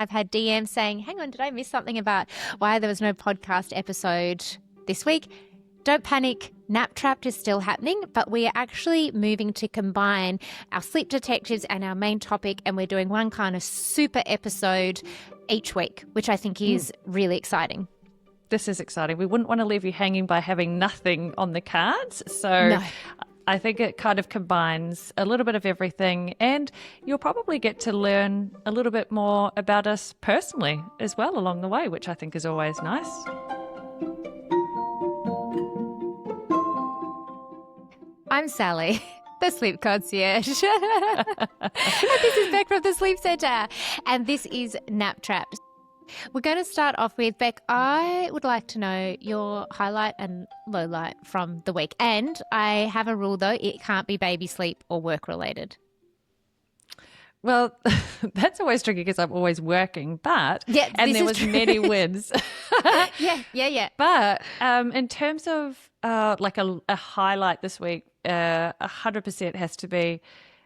I've had DMs saying, hang on, did I miss something about why there was no podcast episode this week? Don't panic. Nap Trapped is still happening, but we are actually moving to combine our sleep detectives and our main topic, and we're doing one kind of super episode each week, which I think is really exciting. This is exciting. We wouldn't want to leave you hanging by having nothing on the cards. So No. I think it kind of combines a little bit of everything, and you'll probably get to learn a little bit more about us personally as well along the way, which I think is always nice. I'm Sally, the sleep concierge. And this is Beck from the Sleep Centre. And this is Nap Trapped. We're going to start off with, Beck, I would like to know your highlight and low light from the week. And I have a rule, though, it can't be baby sleep or work related. Well, that's always tricky because I'm always working, but Yeah, and there was true. many wins. Yeah. But in terms of like a highlight this week, 100% has to be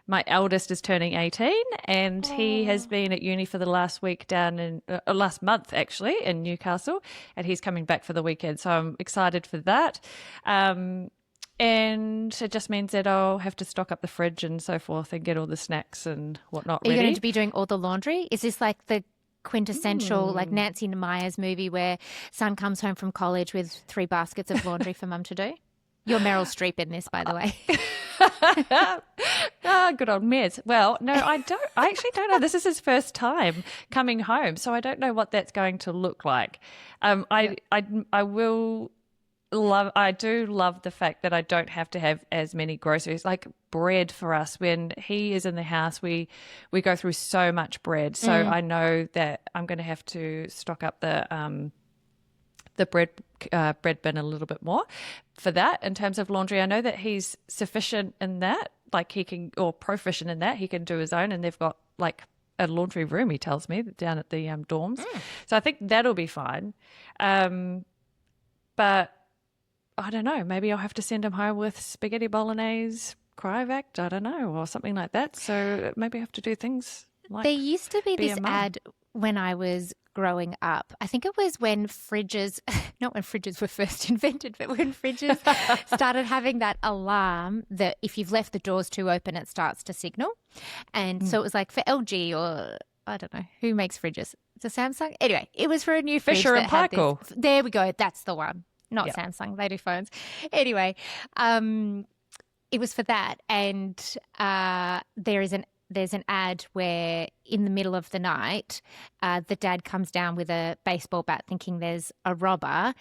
my eldest is turning 18, and he has been at uni for the last week down in last month actually in Newcastle, and he's coming back for the weekend. So I'm excited for that. And it just means that I'll have to stock up the fridge and so forth and get all the snacks and whatnot Are you ready. going to be doing all the laundry? Is this like the quintessential, like Nancy Meyers movie where son comes home from college with 3 baskets of laundry for mum to do? You're Meryl Streep in this, by the way. Good old Mez. Well, no, I actually don't know. This is his first time coming home, so I don't know what that's going to look like. I do love the fact that I don't have to have as many groceries. Like bread for us, when he is in the house, we go through so much bread. So I know that I'm going to have to stock up the bread bin a little bit more for that. In terms of laundry, I know that he's sufficient in that, like he can, or proficient in that, he can do his own, and they've got like a laundry room, he tells me, down at the dorms. So I think that'll be fine. But I don't know, maybe I'll have to send him home with spaghetti bolognese cryovac, I don't know, or something like that. So maybe I have to do things like There used to be this a mum. ad when I was growing up. I think it was when fridges, not when fridges were first invented, but when fridges started having that alarm that if you've left the doors too open, it starts to signal. And so it was like for LG or I don't know, who makes fridges? It's a Samsung? Anyway, it was for a new fridge. Fisher that and had this- Paykel. There we go. That's the one. Not Yeah. Samsung. They do phones. Anyway, it was for that. And there's an ad where in the middle of the night, the dad comes down with a baseball bat thinking there's a robber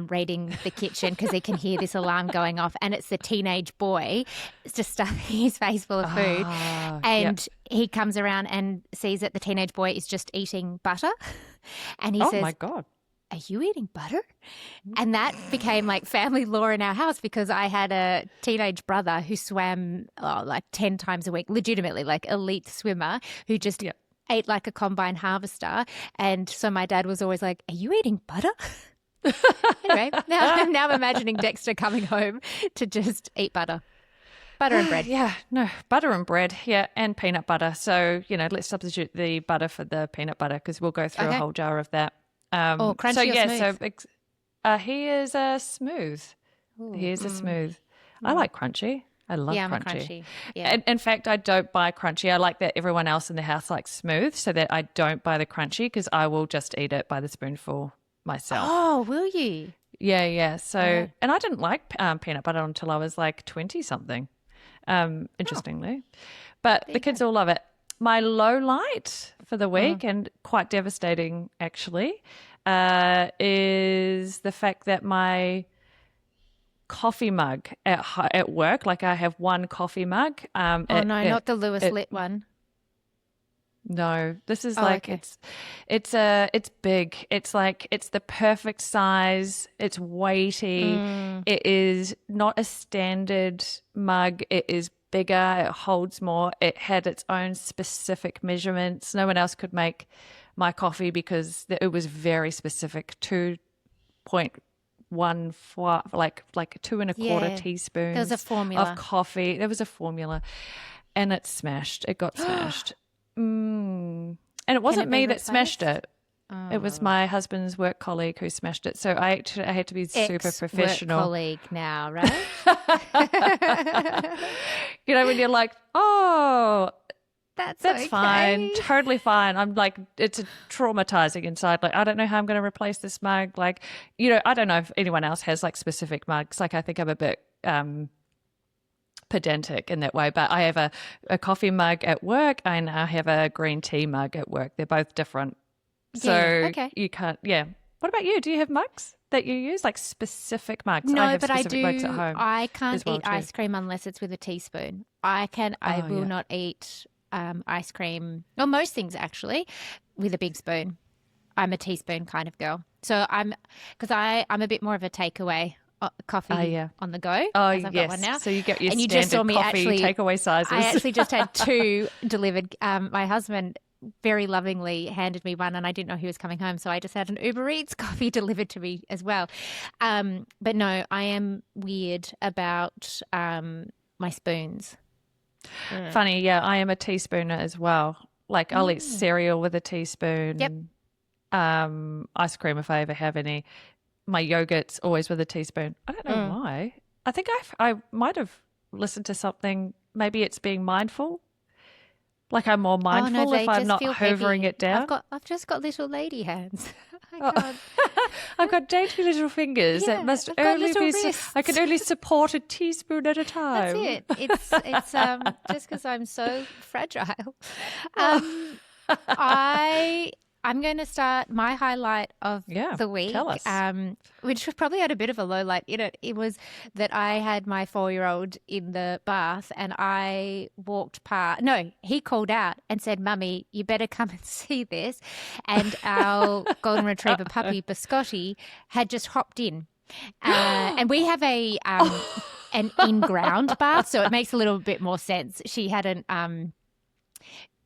raiding the kitchen because he can hear this alarm going off, and it's the teenage boy just stuffing his face full of food. And he comes around and sees that the teenage boy is just eating butter. And he Oh says, my God. are you eating butter? And that became like family lore in our house because I had a teenage brother who swam like 10 times a week, legitimately like elite swimmer who just ate like a combine harvester. And so my dad was always like, are you eating butter? Anyway, now I'm imagining Dexter coming home to just eat butter. Butter and bread. Butter and bread, and peanut butter. So, let's substitute the butter for the peanut butter because we'll go through a whole jar of that. Crunchy or smooth? He is a smooth. He is a smooth. I like crunchy. I love I'm a crunchy. crunchy. Yeah. In fact, I don't buy crunchy. I like that everyone else in the house likes smooth, so that I don't buy the crunchy because I will just eat it by the spoonful myself. Oh, will you? Yeah. So, and I didn't like peanut butter until I was like 20-something, interestingly. But the kids all love it. My low light for the week, and quite devastating actually, is the fact that my coffee mug at work, like I have one coffee mug. Not the Lewis Lit one. No, this is okay. it's big. It's like it's the perfect size. It's weighty. It is not a standard mug. It is bigger. It holds more. It had its own specific measurements. No one else could make my coffee because it was very specific. 2.14, like 2.25 teaspoons. There was a formula of coffee. There was a formula, and it smashed. It got smashed. And it wasn't be me that smashed replaced? it. It was my husband's work colleague who smashed it. So I had to be super Ex-work professional. colleague now, right? You know, when you're like, oh, That's that's fine, okay. totally fine. I'm like, it's traumatizing inside. Like, I don't know how I'm going to replace this mug. Like, you know, I don't know if anyone else has like specific mugs. Like, I think I'm a bit pedantic in that way, but I have a coffee mug at work and I have a green tea mug at work. They're both different. So Yeah, okay. you can't, yeah. What about you? Do you have mugs that you use, like specific mugs? I No, have but I specific mugs at do. home I can't as well eat too. ice cream unless it's with a teaspoon. I Oh, will yeah. not eat ice cream, or most things actually, with a big spoon. I'm a teaspoon kind of girl. So I'm a bit more of a takeaway Oh, coffee yeah. on the go, Oh, as I've got one yes. now. So you get your And you just saw standard me coffee actually. takeaway I sizes. actually just had two delivered. My husband very lovingly handed me one, and I didn't know he was coming home, so I just had an Uber Eats coffee delivered to me as well. But no, I am weird about my spoons. Funny, yeah. I am a teasponer as well. Like I'll eat cereal with a teaspoon. Yep. Ice cream if I ever have any. My yogurt's always with a teaspoon. I don't know why. I think I might have listened to something. Maybe it's being mindful. Like I'm more Oh no, mindful if they I'm just not feel hovering heavy. it down. I've just got little lady hands. I Oh. can't. I've got dainty little fingers that Yeah, must I've got only little be. wrists. I can only support a teaspoon at a That's time. it. It's just because I'm so fragile. Um, I I'm going to start my highlight of Yeah, the week, tell us. which probably had a bit of a low light in it. It was that I had my 4-year-old in the bath and I walked past. No, he called out and said, "Mummy, you better come and see this." And our golden retriever puppy, Biscotti, had just hopped in. And we have an in-ground bath, so it makes a little bit more sense. She hadn't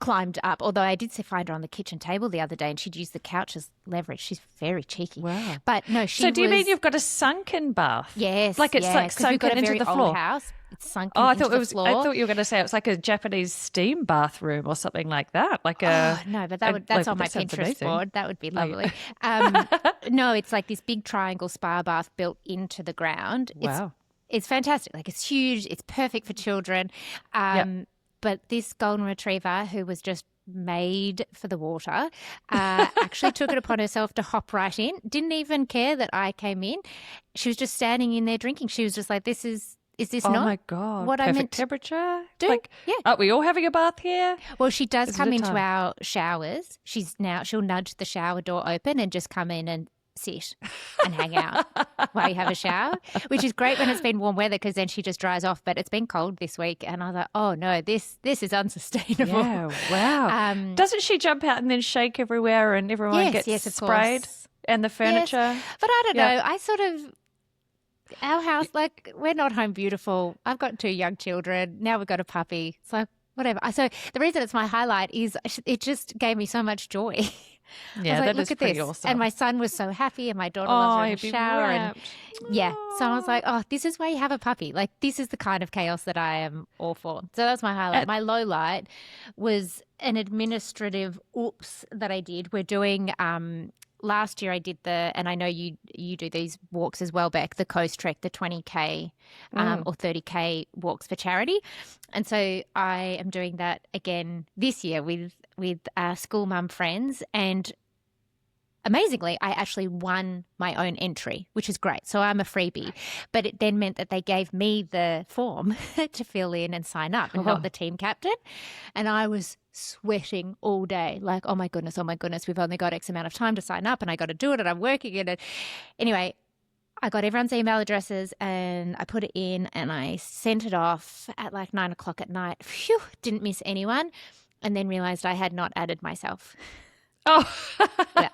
climbed up, although I did find her on the kitchen table the other day and she'd used the couch as leverage. She's very cheeky. Wow. But no, she So do you mean was- you've got a sunken bath? Yes, Like it's yeah, like 'cause we've got sunken a into very the old floor. house. It's sunken Oh, I into thought the it was. floor. I thought you were going to say it's like a Japanese steam bathroom or something like that. Like a. Oh, no, but that's on my that sounds Pinterest amazing. board. That would be Oh, yeah. lovely. No, it's like this big triangle spa bath built into the ground. Wow. It's fantastic. Like it's huge. It's perfect for children. Yep. But this golden retriever who was just made for the water actually took it upon herself to hop right in. Didn't even care that I came in. She was just standing in there drinking. She was just like, is this Oh not my God. what I Perfect meant to temperature. do? Like, Yeah. are we all having a bath here? Well, she does Is it come a into time? our showers. She'll nudge the shower door open and just come in and sit and hang out while you have a shower, which is great when it's been warm weather because then she just dries off. But it's been cold this week, and I was like, oh no, this is unsustainable. Yeah. Wow. Doesn't she jump out and then shake everywhere and everyone gets yes, of sprayed course. and the furniture? Yes, but I don't Yeah. know. I sort of our house, like we're not home beautiful. I've got 2 young children. Now we've got a puppy. It's like whatever. So the reason it's my highlight is it just gave me so much joy. I Yeah, was like, that look is at pretty this. awesome. And my son was so happy and my daughter Oh, loves her in he'd the be shower. And wrapped. yeah. So I was like, oh, this is why you have a puppy. Like this is the kind of chaos that I am all for. So that's my highlight. My low light was an administrative oops that I did. We're doing last year I did and I know you do these walks as well, Beck, the Coast Trek, the 20K or 30K walks for charity. And so I am doing that again this year with school mum friends. And amazingly, I actually won my own entry, which is great. So I'm a freebie. But it then meant that they gave me the form to fill in and sign up and not the team captain. And I was sweating all day like, oh my goodness, we've only got X amount of time to sign up and I got to do it and I'm working in it. Anyway, I got everyone's email addresses and I put it in and I sent it off at like 9 o'clock at night. Phew, didn't miss anyone. And then realized I had not added myself. Oh. Yeah.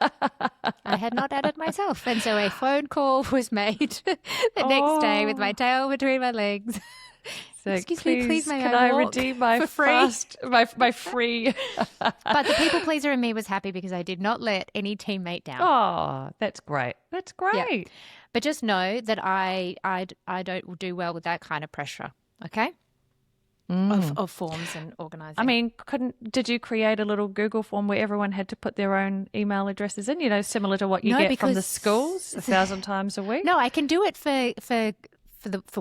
I had not added myself. And so a phone call was made the next day with my tail between my legs. So Excuse me, please may can I I walk redeem my for free? my free? But the people pleaser in me was happy because I did not let any teammate down. Oh, that's great. That's great. But just know that I don't do well with that kind of pressure. Okay? of forms and organising. I mean, did you create a little Google form where everyone had to put their own email addresses in, similar to what you get from the schools 1,000 times a week? No, I can do it for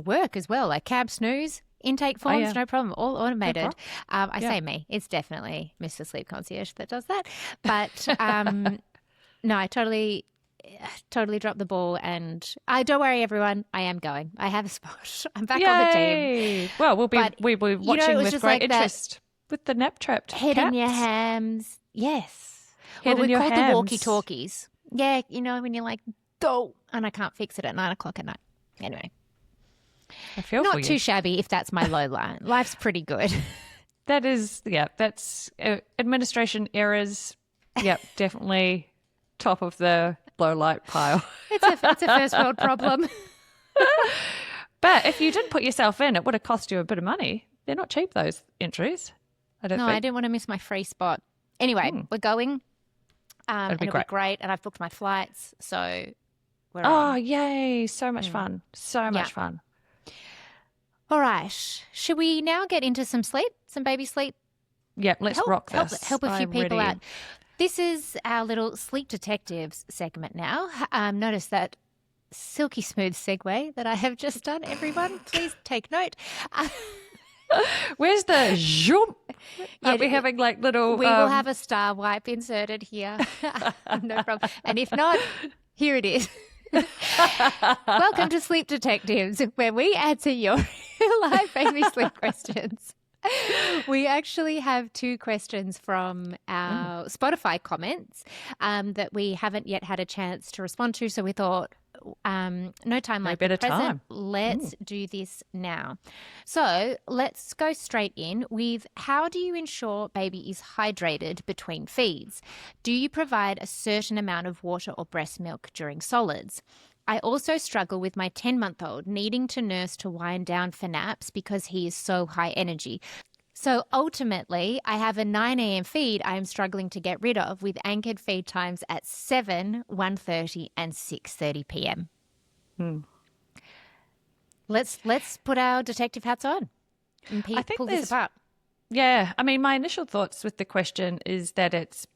work as well, like cab snooze, intake forms, no problem, all automated. I say me, it's definitely Mr. Sleep Concierge that does that. But no, I totally dropped the ball, and don't worry, everyone, I am going. I have a spot. I'm back on the team. Well, we'll be watching with great interest with the nap trapped head cats. in your hams. Yes. Head in your called hams. the walkie-talkies. Yeah, when you're like, go, and I can't fix it at 9 o'clock at night. Anyway. I feel not for you. too shabby if that's my low line. Life's pretty good. That's administration errors. Yep, definitely top of the low light pile. It's a first world problem. But if you didn't put yourself in, it would have cost you a bit of money. They're not cheap, those entries. I didn't want to miss my free spot. Anyway, we're going. And it'll be great. And I've booked my flights, so we're on. Yay. So much fun. So much fun. All right. Should we now get into some sleep, some baby sleep? Yep, let's rock this. Help a few people out. This is our little sleep detectives segment now. Notice that silky smooth segue that I have just done, everyone. Please take note. Where's the zoom? Are we having like little... We will have a star wipe inserted here. No problem. And if not, here it is. Welcome to Sleep Detectives, where we answer your live baby sleep questions. We actually have 2 questions from our Spotify comments that we haven't yet had a chance to respond to. So we thought, no time like the present. Let's do this now. So let's go straight in with, how do you ensure baby is hydrated between feeds? Do you provide a certain amount of water or breast milk during solids? I also struggle with my 10-month-old needing to nurse to wind down for naps because he is so high energy. So ultimately, I have a 9 a.m. feed I am struggling to get rid of, with anchored feed times at 7, 1:30 and 6:30 p.m. Let's put our detective hats on and pull this apart. Yeah, I mean, my initial thoughts with the question is that it's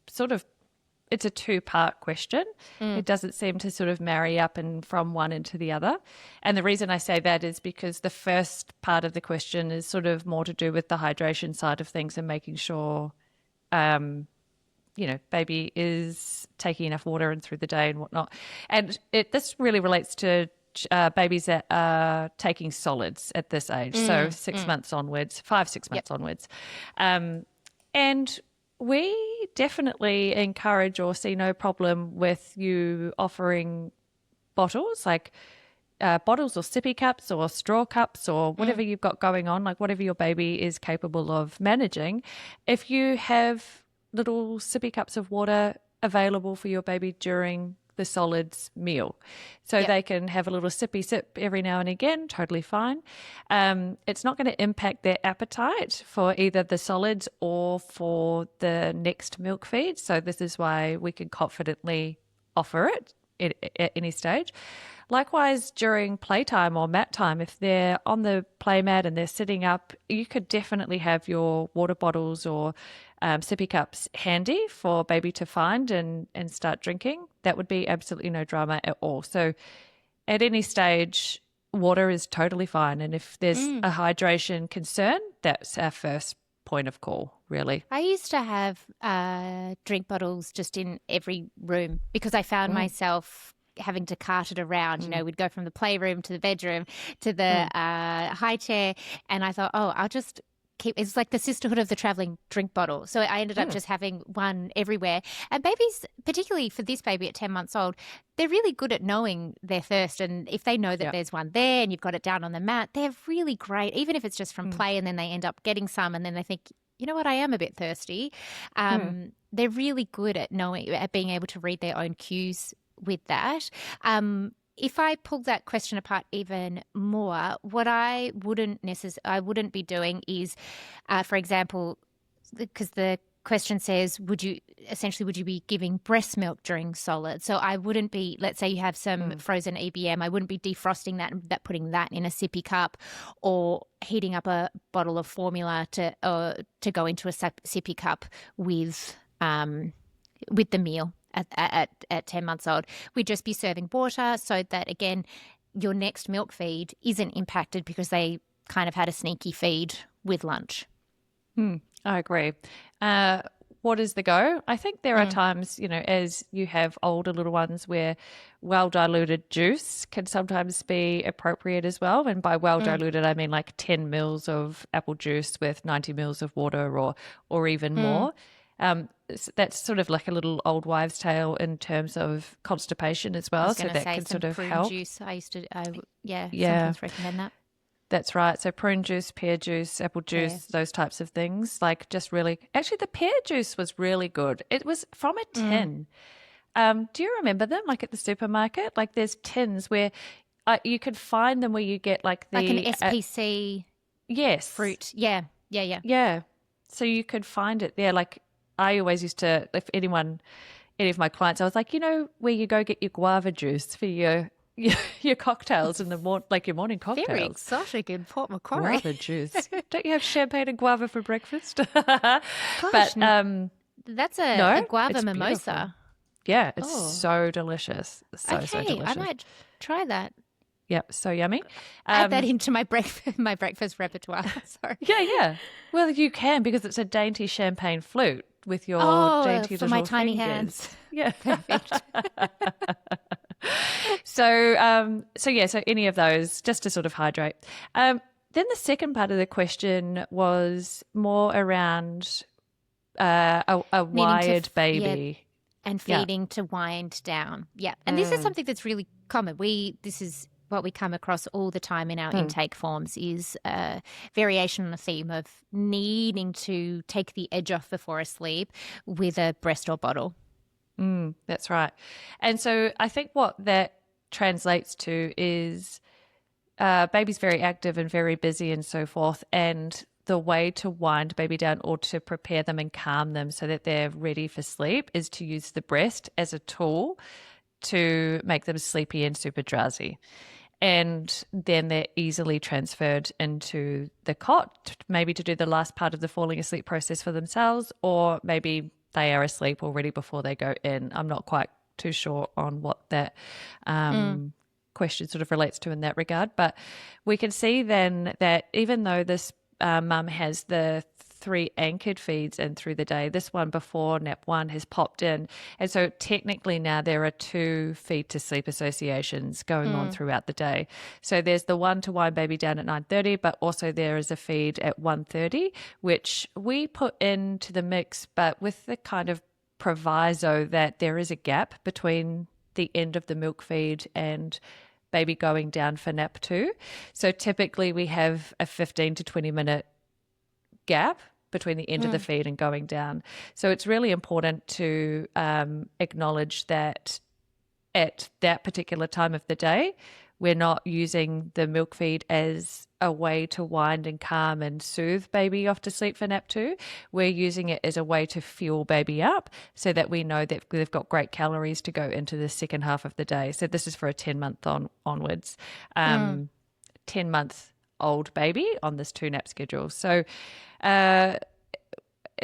a 2-part question. It doesn't seem to sort of marry up and from one into the other. And the reason I say that is because the first part of the question is sort of more to do with the hydration side of things and making sure, baby is taking enough water in through the day and whatnot. And this really relates to babies that are taking solids at this age. So 6 months onwards, 5-6 months onwards. And we definitely encourage or see no problem with you offering bottles, like bottles or sippy cups or straw cups or whatever you've got going on, like whatever your baby is capable of managing. If you have little sippy cups of water available for your baby during the solids meal, so they can have a little sippy sip every now and again, totally fine. It's not going to impact their appetite for either the solids or for the next milk feed. So this is why we can confidently offer it at any stage. Likewise, during playtime or mat time, if they're on the play mat and they're sitting up, you could definitely have your water bottles or sippy cups handy for baby to find and start drinking. That would be absolutely no drama at all. So at any stage, water is totally fine. And if there's a hydration concern, that's our first point of call, really. I used to have drink bottles just in every room because I found myself having to cart it around. We'd go from the playroom to the bedroom to the high chair, and I thought, I'll just it's like the sisterhood of the traveling drink bottle. So I ended up just having one everywhere. And babies, particularly for this baby at 10 months old, they're really good at knowing their thirst. And if they know that there's one there and you've got it down on the mat, they're really great, even if it's just from play and then they end up getting some and then they think, you know what, I am a bit thirsty. They're really good at being able to read their own cues with that. If I pull that question apart even more, what I wouldn't be doing is, for example, because the question says, would you be giving breast milk during solid? So I wouldn't be, let's say you have some frozen EBM, I wouldn't be defrosting that, putting that in a sippy cup or heating up a bottle of formula to go into a sippy cup with the meal at 10 months old. We'd just be serving water so that, again, your next milk feed isn't impacted because they kind of had a sneaky feed with lunch. I agree. What is the go? I think there are times, as you have older little ones, where well-diluted juice can sometimes be appropriate as well. And by well-diluted, I mean like 10 mils of apple juice with 90 mils of water or even more. That's sort of like a little old wives' tale in terms of constipation as well. So that can sort of help. Juice. Sometimes recommend that. That's right. So prune juice, pear juice, apple juice, those types of things. Like just really, actually the pear juice was really good. It was from a tin. Do you remember them? Like at the supermarket, like there's tins where you could find them where you get like an SPC yes. fruit. Yeah. Yeah. So you could find it there. Like I always used to, if any of my clients, I was like, where you go get your guava juice for your cocktails in the morning, like your morning cocktails. Very exotic in Port Macquarie. Guava juice. Don't you have champagne and guava for breakfast? Gosh, but that's a guava mimosa. Beautiful. Yeah, it's so delicious. So delicious. I might try that. Yep, so yummy. Add that into my breakfast repertoire. Sorry. Yeah. Well, you can because it's a dainty champagne flute with your dainty for little my tiny fingers. hands. Yeah, perfect. So any of those just to sort of hydrate. Then the second part of the question was more around a wired baby. And feeding to wind down. Yeah. And this is something that's really common. This is what we come across all the time in our intake forms is variation on the theme of needing to take the edge off before a sleep with a breast or bottle. That's right. And so I think what that translates to is baby's very active and very busy and so forth, and the way to wind baby down or to prepare them and calm them so that they're ready for sleep is to use the breast as a tool to make them sleepy and super drowsy. And then they're easily transferred into the cot, maybe to do the last part of the falling asleep process for themselves, or maybe they are asleep already before they go in. I'm not quite too sure on what that question sort of relates to in that regard. But we can see then that even though this mum has the 3 anchored feeds in through the day, this one before nap 1 has popped in. And so technically now there are 2 feed to sleep associations going on throughout the day. So there's the one to wind baby down at 9:30, but also there is a feed at 1:30, which we put into the mix, but with the kind of proviso that there is a gap between the end of the milk feed and baby going down for nap 2. So typically we have a 15 to 20 minute gap between the end of the feed and going down. So it's really important to acknowledge that at that particular time of the day, we're not using the milk feed as a way to wind and calm and soothe baby off to sleep for nap 2. We're using it as a way to fuel baby up so that we know that they've got great calories to go into the second half of the day. So this is for a 10-month onwards, 10-month-old baby on this 2-nap schedule. So in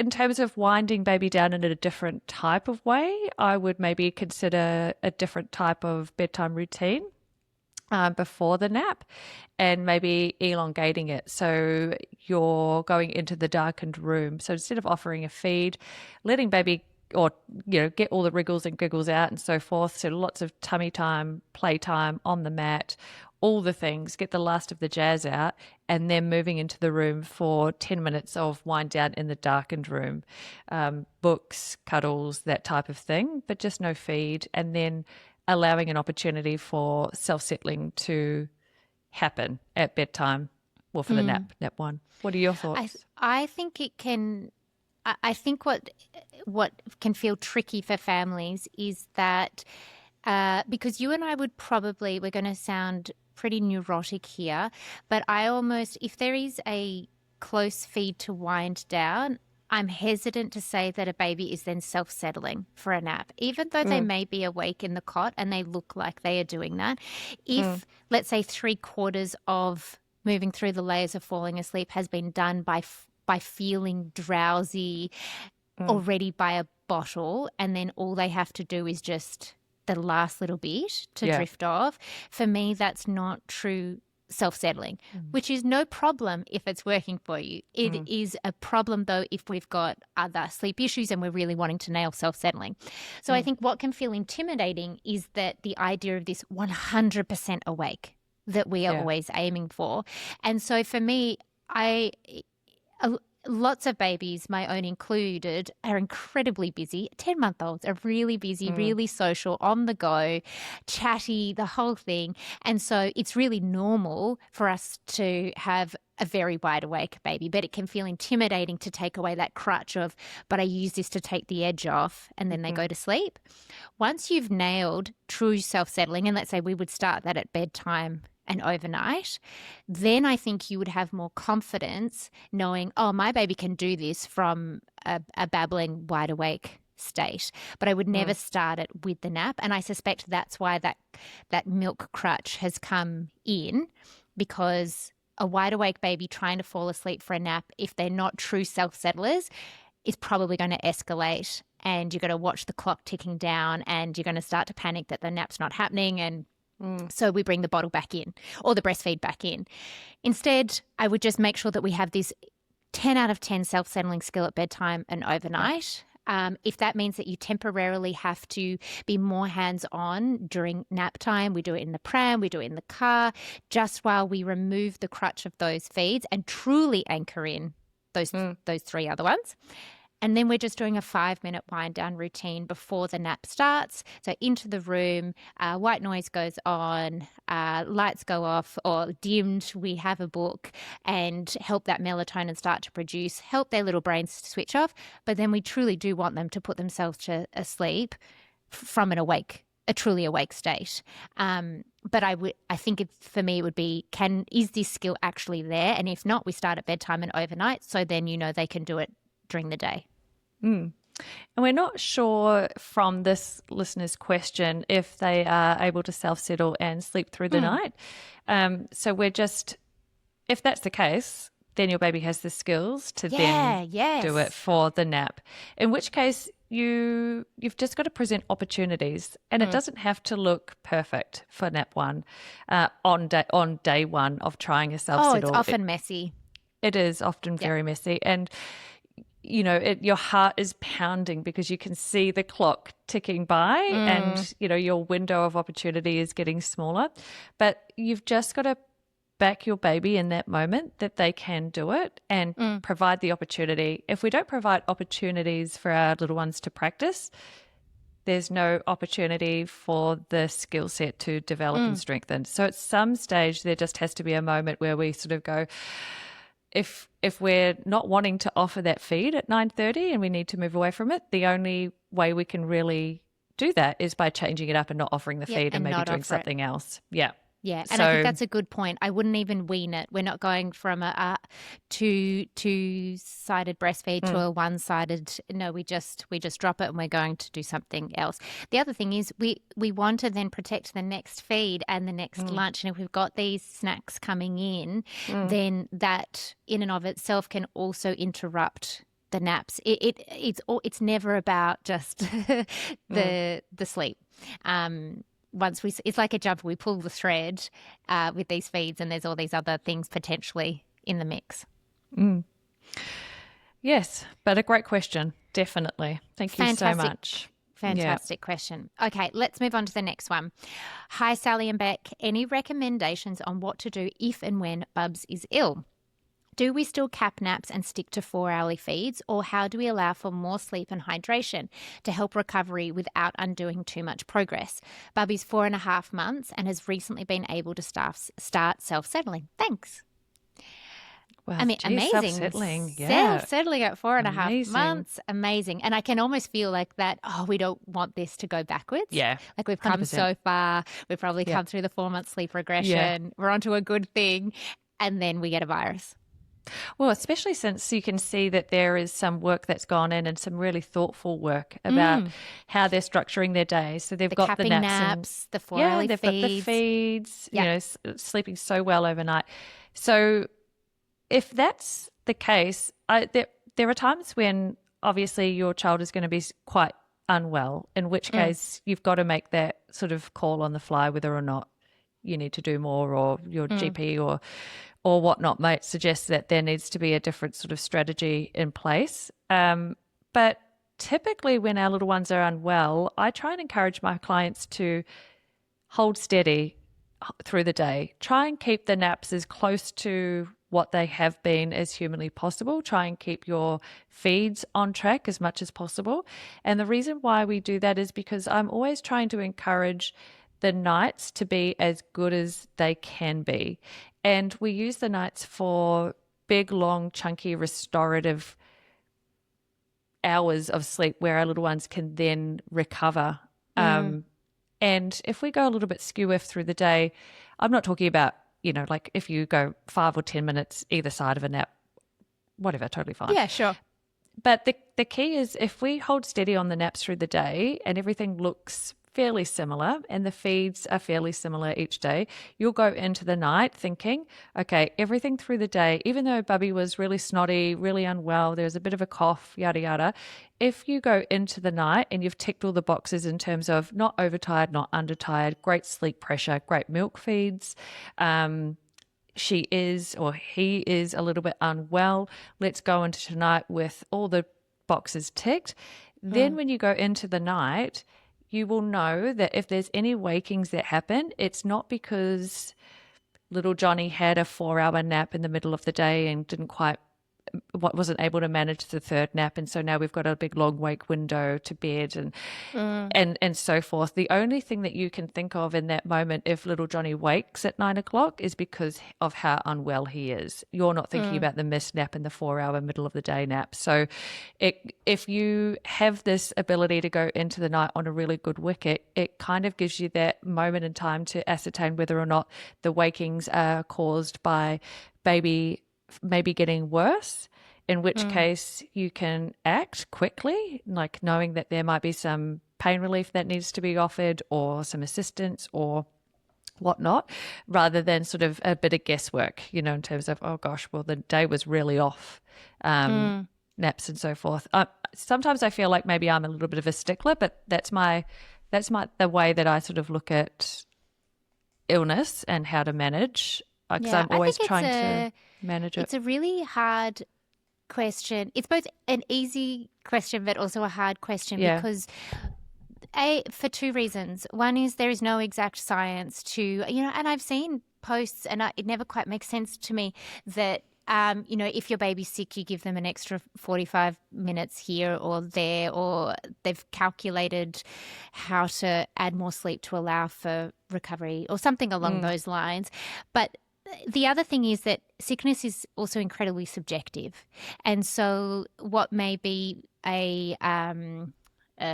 terms of winding baby down in a different type of way, I would maybe consider a different type of bedtime routine before the nap and maybe elongating it. So you're going into the darkened room. So instead of offering a feed, letting baby or, get all the wriggles and giggles out and so forth. So lots of tummy time, playtime on the mat, all the things, get the last of the jazz out, and then moving into the room for 10 minutes of wind down in the darkened room. Books, cuddles, that type of thing, but just no feed. And then allowing an opportunity for self-settling to happen at bedtime or for the nap 1. What are your thoughts? I think it can. I think what can feel tricky for families is that because you and I would probably, we're going to sound pretty neurotic here, but I almost, if there is a close feed to wind down, I'm hesitant to say that a baby is then self-settling for a nap, even though they may be awake in the cot and they look like they are doing that. If, let's say, 3/4 of moving through the layers of falling asleep has been done by feeling drowsy already by a bottle, and then all they have to do is just the last little bit to drift off, for me, that's not true self-settling, which is no problem if it's working for you. It is a problem, though, if we've got other sleep issues and we're really wanting to nail self-settling. So I think what can feel intimidating is that the idea of this 100% awake that we are always aiming for. And so for me, lots of babies, my own included, are incredibly busy. 10-month-olds are really busy, really social, on the go, chatty, the whole thing. And so it's really normal for us to have a very wide awake baby, but it can feel intimidating to take away that crutch of, but I use this to take the edge off, and then they go to sleep. Once you've nailed true self-settling, and let's say we would start that at bedtime and overnight, then I think you would have more confidence knowing, oh, my baby can do this from a babbling, wide awake state. But I would never start it with the nap. And I suspect that's why that milk crutch has come in, because a wide awake baby trying to fall asleep for a nap, if they're not true self-settlers, is probably going to escalate, and you're going to watch the clock ticking down, and you're going to start to panic that the nap's not happening, and so we bring the bottle back in or the breastfeed back in. Instead, I would just make sure that we have this 10 out of 10 self-settling skill at bedtime and overnight. If that means that you temporarily have to be more hands-on during nap time, we do it in the pram, we do it in the car, just while we remove the crutch of those feeds and truly anchor in those 3 other ones. And then we're just doing a 5-minute wind down routine before the nap starts. So into the room, white noise goes on, lights go off or dimmed. We have a book and help that melatonin start to produce, help their little brains switch off. But then we truly do want them to put themselves to asleep from a truly awake state. But I think for me it would be, is this skill actually there? And if not, we start at bedtime and overnight. So then they can do it during the day. And we're not sure from this listener's question if they are able to self-settle and sleep through the night. So if that's the case, then your baby has the skills to then do it for the nap. In which case, you've just got to present opportunities, and it doesn't have to look perfect for nap one on day one of trying a self-settle. Oh, it's often messy. It is often very messy, and your heart is pounding because you can see the clock ticking by, and your window of opportunity is getting smaller. But you've just got to back your baby in that moment that they can do it and provide the opportunity. If we don't provide opportunities for our little ones to practice, there's no opportunity for the skill set to develop and strengthen. So at some stage, there just has to be a moment where we sort of go, if we're not wanting to offer that feed at 9:30 and we need to move away from it, the only way we can really do that is by changing it up and not offering the feed and maybe doing something else. Yeah. Yeah, and I think that's a good point. I wouldn't even wean it. We're not going from a two-sided breastfeed to a one-sided. No, we just drop it and we're going to do something else. The other thing is we want to then protect the next feed and the next lunch. And if we've got these snacks coming in, then that in and of itself can also interrupt the naps. It's never about just the sleep. It's like a jumper. We pull the thread with these feeds, and there's all these other things potentially in the mix. Yes, but a great question, definitely. Thank you so much. Fantastic question. Okay, let's move on to the next one. Hi, Sally and Beck. Any recommendations on what to do if and when Bubs is ill? Do we still cap naps and stick to 4-hourly feeds, or how do we allow for more sleep and hydration to help recovery without undoing too much progress? Bubby's 4.5 months and has recently been able to start self-settling. Thanks. Well, amazing. Self-settling, yeah. Self-settling at 4.5 months, amazing. And I can almost feel like that, we don't want this to go backwards. Yeah. Like we've come 100%. So far, we've probably come through the 4-month sleep regression, we're onto a good thing, and then we get a virus. Well, especially since you can see that there is some work that's gone in and some really thoughtful work about how they're structuring their day. So they've The got the capping naps and naps, the 4 hourly they've got the feeds. feeds, Yeah. sleeping so well overnight. So if that's the case, there are times when obviously your child is going to be quite unwell, in which case you've got to make that sort of call on the fly whether or not you need to do more, or your GP or whatnot might suggest that there needs to be a different sort of strategy in place. But typically when our little ones are unwell, I try and encourage my clients to hold steady through the day. Try and keep the naps as close to what they have been as humanly possible. Try and keep your feeds on track as much as possible. And the reason why we do that is because I'm always trying to encourage the nights to be as good as they can be. And we use the nights for big, long, chunky, restorative hours of sleep where our little ones can then recover. And if we go a little bit skew through the day, I'm not talking about, like if you go 5 or 10 minutes either side of a nap, whatever, totally fine. Yeah, sure. But the key is if we hold steady on the naps through the day and everything looks fairly similar and the feeds are fairly similar each day, you'll go into the night thinking, okay, everything through the day, even though Bubby was really snotty, really unwell, there's a bit of a cough, yada, yada. If you go into the night and you've ticked all the boxes in terms of not overtired, not undertired, great sleep pressure, great milk feeds, she is or he is a little bit unwell, let's go into tonight with all the boxes ticked. Then when you go into the night, you will know that if there's any wakings that happen, it's not because little Johnny had a 4-hour nap in the middle of the day and wasn't able to manage the third nap, and so now we've got a big long wake window to bed and so forth. The only thing that you can think of in that moment if little Johnny wakes at 9 o'clock is because of how unwell he is. You're not thinking about the missed nap and the 4-hour middle of the day nap. So if you have this ability to go into the night on a really good wicket, it kind of gives you that moment in time to ascertain whether or not the wakings are caused by baby maybe getting worse, in which case you can act quickly, like knowing that there might be some pain relief that needs to be offered or some assistance or whatnot, rather than sort of a bit of guesswork, in terms of, oh gosh, well, the day was really off, naps and so forth. Sometimes I feel like maybe I'm a little bit of a stickler, but that's the way that I sort of look at illness and how to manage, because I'm always trying to manage it. It's a really hard question. It's both an easy question but also a hard question because for two reasons. One is there is no exact science to, and I've seen posts and it never quite makes sense to me that if your baby's sick, you give them an extra 45 minutes here or there, or they've calculated how to add more sleep to allow for recovery or something along those lines. But the other thing is that sickness is also incredibly subjective. And so what may be a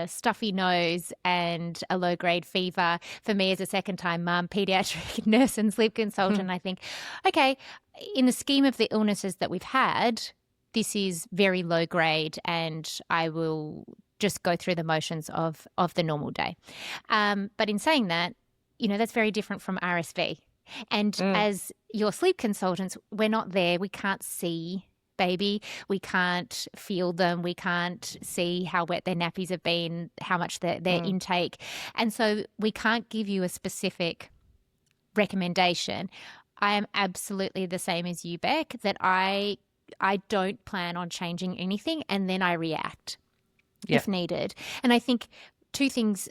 stuffy nose and a low-grade fever, for me as a second-time mum, pediatric nurse and sleep consultant, I think, okay, in the scheme of the illnesses that we've had, this is very low grade and I will just go through the motions of the normal day. But in saying that, that's very different from RSV. And as your sleep consultants, we're not there. We can't see baby. We can't feel them. We can't see how wet their nappies have been, how much their intake. And so we can't give you a specific recommendation. I am absolutely the same as you, Beck, that I don't plan on changing anything and then I react if needed. And I think two things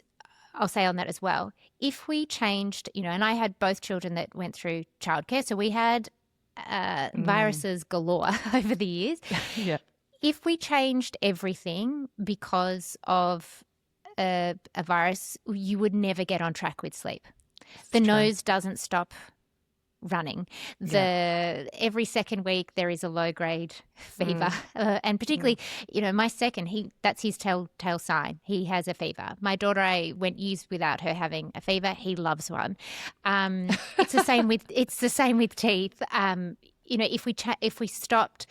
I'll say on that as well. If we changed, and I had both children that went through childcare, so we had viruses galore over the years. Yeah. If we changed everything because of a virus, you would never get on track with sleep. The nose doesn't stop running. Every second week there is a low grade fever, and particularly my second, that's his telltale sign. He has a fever. My daughter, I went years without her having a fever. He loves one. It's the same with teeth. if we stopped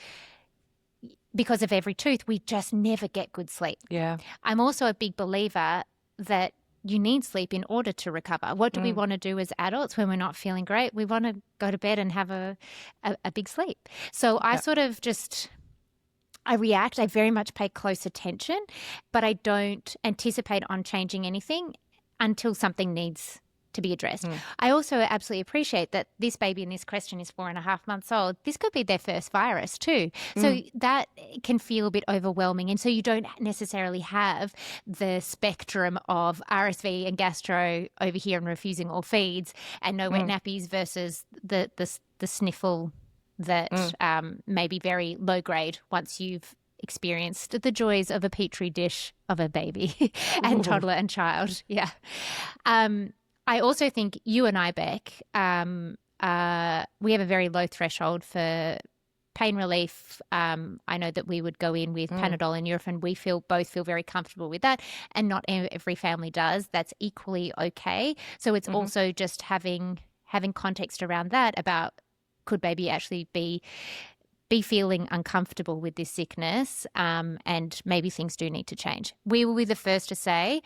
because of every tooth, we just never get good sleep. Yeah. I'm also a big believer that you need sleep in order to recover. What do we want to do as adults when we're not feeling great? We want to go to bed and have a big sleep. So I sort of I react. I very much pay close attention, but I don't anticipate on changing anything until something needs to be addressed. I also absolutely appreciate that this baby in this question is 4.5 months old. This could be their first virus too. So that can feel a bit overwhelming. And so you don't necessarily have the spectrum of RSV and gastro over here and refusing all feeds and no wet nappies versus the sniffle that may be very low grade once you've experienced the joys of a petri dish of a baby and toddler and child. Yeah. I also think you and I, Beck, we have a very low threshold for pain relief. I know that we would go in with Panadol and Nurofen. We both feel very comfortable with that, and not every family does. That's equally okay. So it's also just having context around that about could baby actually be feeling uncomfortable with this sickness, and maybe things do need to change. We will be the first to say,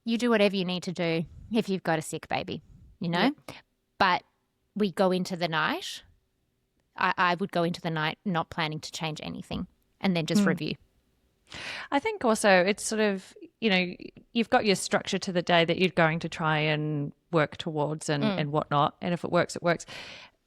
you do whatever you need to do if you've got a sick baby, But we go into the night. I would go into the night not planning to change anything and then just review. I think also it's sort of, you've got your structure to the day that you're going to try and work towards and whatnot. And if it works, it works.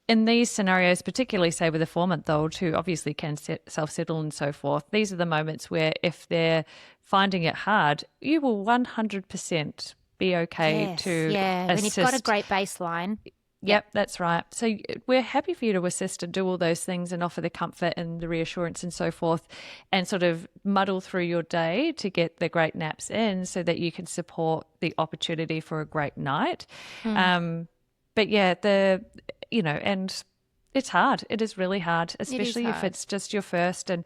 In these scenarios, particularly say with a 4-month-old who obviously can self-settle and so forth, these are the moments where if they're finding it hard, you will 100% be okay to assist. When you've got a great baseline. Yep, that's right. So we're happy for you to assist and do all those things and offer the comfort and the reassurance and so forth and sort of muddle through your day to get the great naps in so that you can support the opportunity for a great night. But yeah, and it's hard. It is really hard, especially if it's just your first, and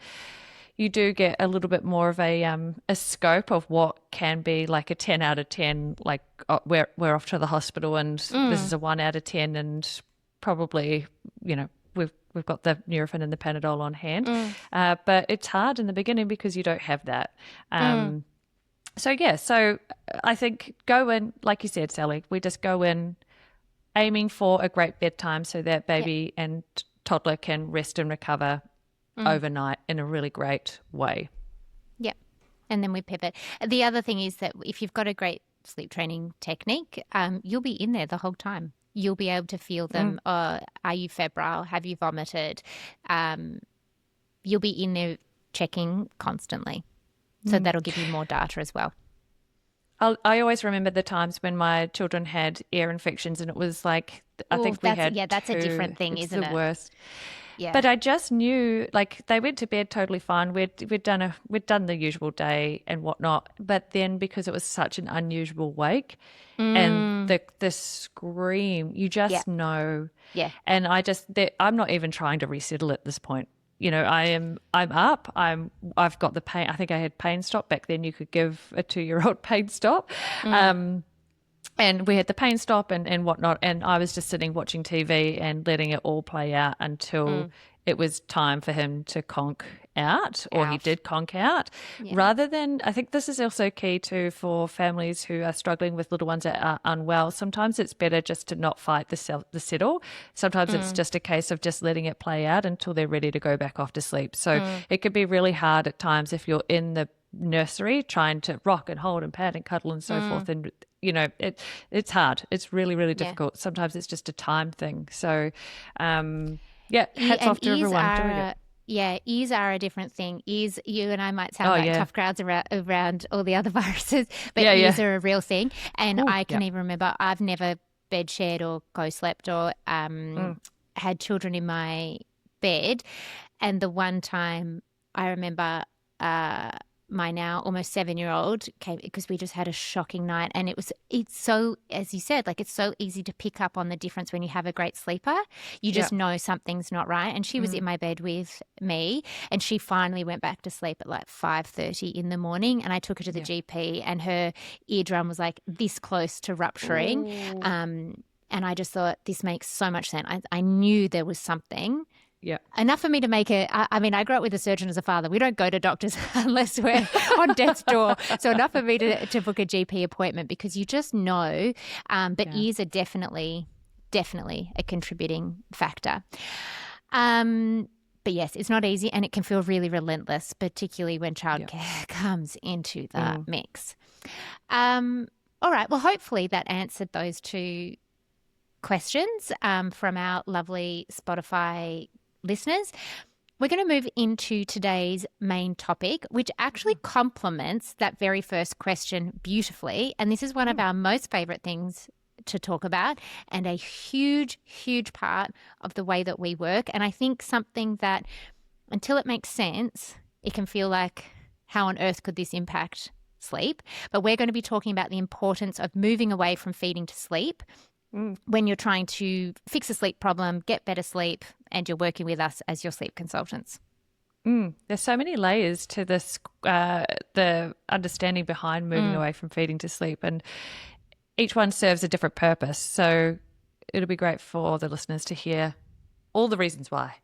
you do get a little bit more of a scope of what can be like a 10 out of 10, like we're off to the hospital and this is a 1 out of 10, and probably, we've got the Nurofen and the Panadol on hand. But it's hard in the beginning because you don't have that. So I think go in, like you said, Sally, we just go in aiming for a great bedtime so that baby and toddler can rest and recover overnight in a really great way. Yep. And then we pivot. The other thing is that if you've got a great sleep training technique, you'll be in there the whole time. You'll be able to feel them. Are you febrile? Have you vomited? You'll be in there checking constantly. So that'll give you more data as well. I always remember the times when my children had ear infections, and it was like, I think we had that's a different thing, it's isn't it? the worst. Yeah. But I just knew, like, they went to bed totally fine. We'd done the usual day and whatnot, but then because it was such an unusual wake, and the scream, you just know. Yeah. And I'm not even trying to resettle at this point. I'm up. I've got the pain. I think I had pain stop back then. You could give a 2-year-old pain stop. And we had the pain stop and whatnot. And I was just sitting watching TV and letting it all play out until it was time for him to conk out, or he did conk out. Rather than, I think this is also key too for families who are struggling with little ones that are unwell. Sometimes it's better just to not fight the settle. Sometimes it's just a case of just letting it play out until they're ready to go back off to sleep. So it can be really hard at times if you're in the nursery trying to rock and hold and pat and cuddle and so forth, and it's hard. It's really, really difficult. Sometimes it's just a time thing. So hats off to everyone doing it. Yeah, ears are a different thing. Ears, you and I might sound like tough crowds around all the other viruses, but ears are a real thing. And I can even remember I've never bed shared or co-slept or had children in my bed. And the one time I remember my now almost 7-year-old came because we just had a shocking night, and it's so, as you said, like, it's so easy to pick up on the difference when you have a great sleeper. You just know something's not right. And she was in my bed with me, and she finally went back to sleep at like 5:30 in the morning, and I took her to the GP, and her eardrum was like this close to rupturing. And I just thought, this makes so much sense. I knew there was something Yeah. Enough for me to make it. I mean, I grew up with a surgeon as a father. We don't go to doctors unless we're on death's door. So enough for me to book a GP appointment, because you just know. But ears are definitely a contributing factor. But yes, it's not easy, and it can feel really relentless, particularly when childcare comes into the mix. All right. Well, hopefully that answered those two questions from our lovely Spotify listeners. We're going to move into today's main topic, which actually complements that very first question beautifully. And this is one of our most favorite things to talk about, and a huge, huge part of the way that we work. And I think something that, until it makes sense, it can feel like, how on earth could this impact sleep? But we're going to be talking about the importance of moving away from feeding to sleep when you're trying to fix a sleep problem, get better sleep, and you're working with us as your sleep consultants. There's so many layers to this, the understanding behind moving away from feeding to sleep, and each one serves a different purpose. So it'll be great for the listeners to hear all the reasons why.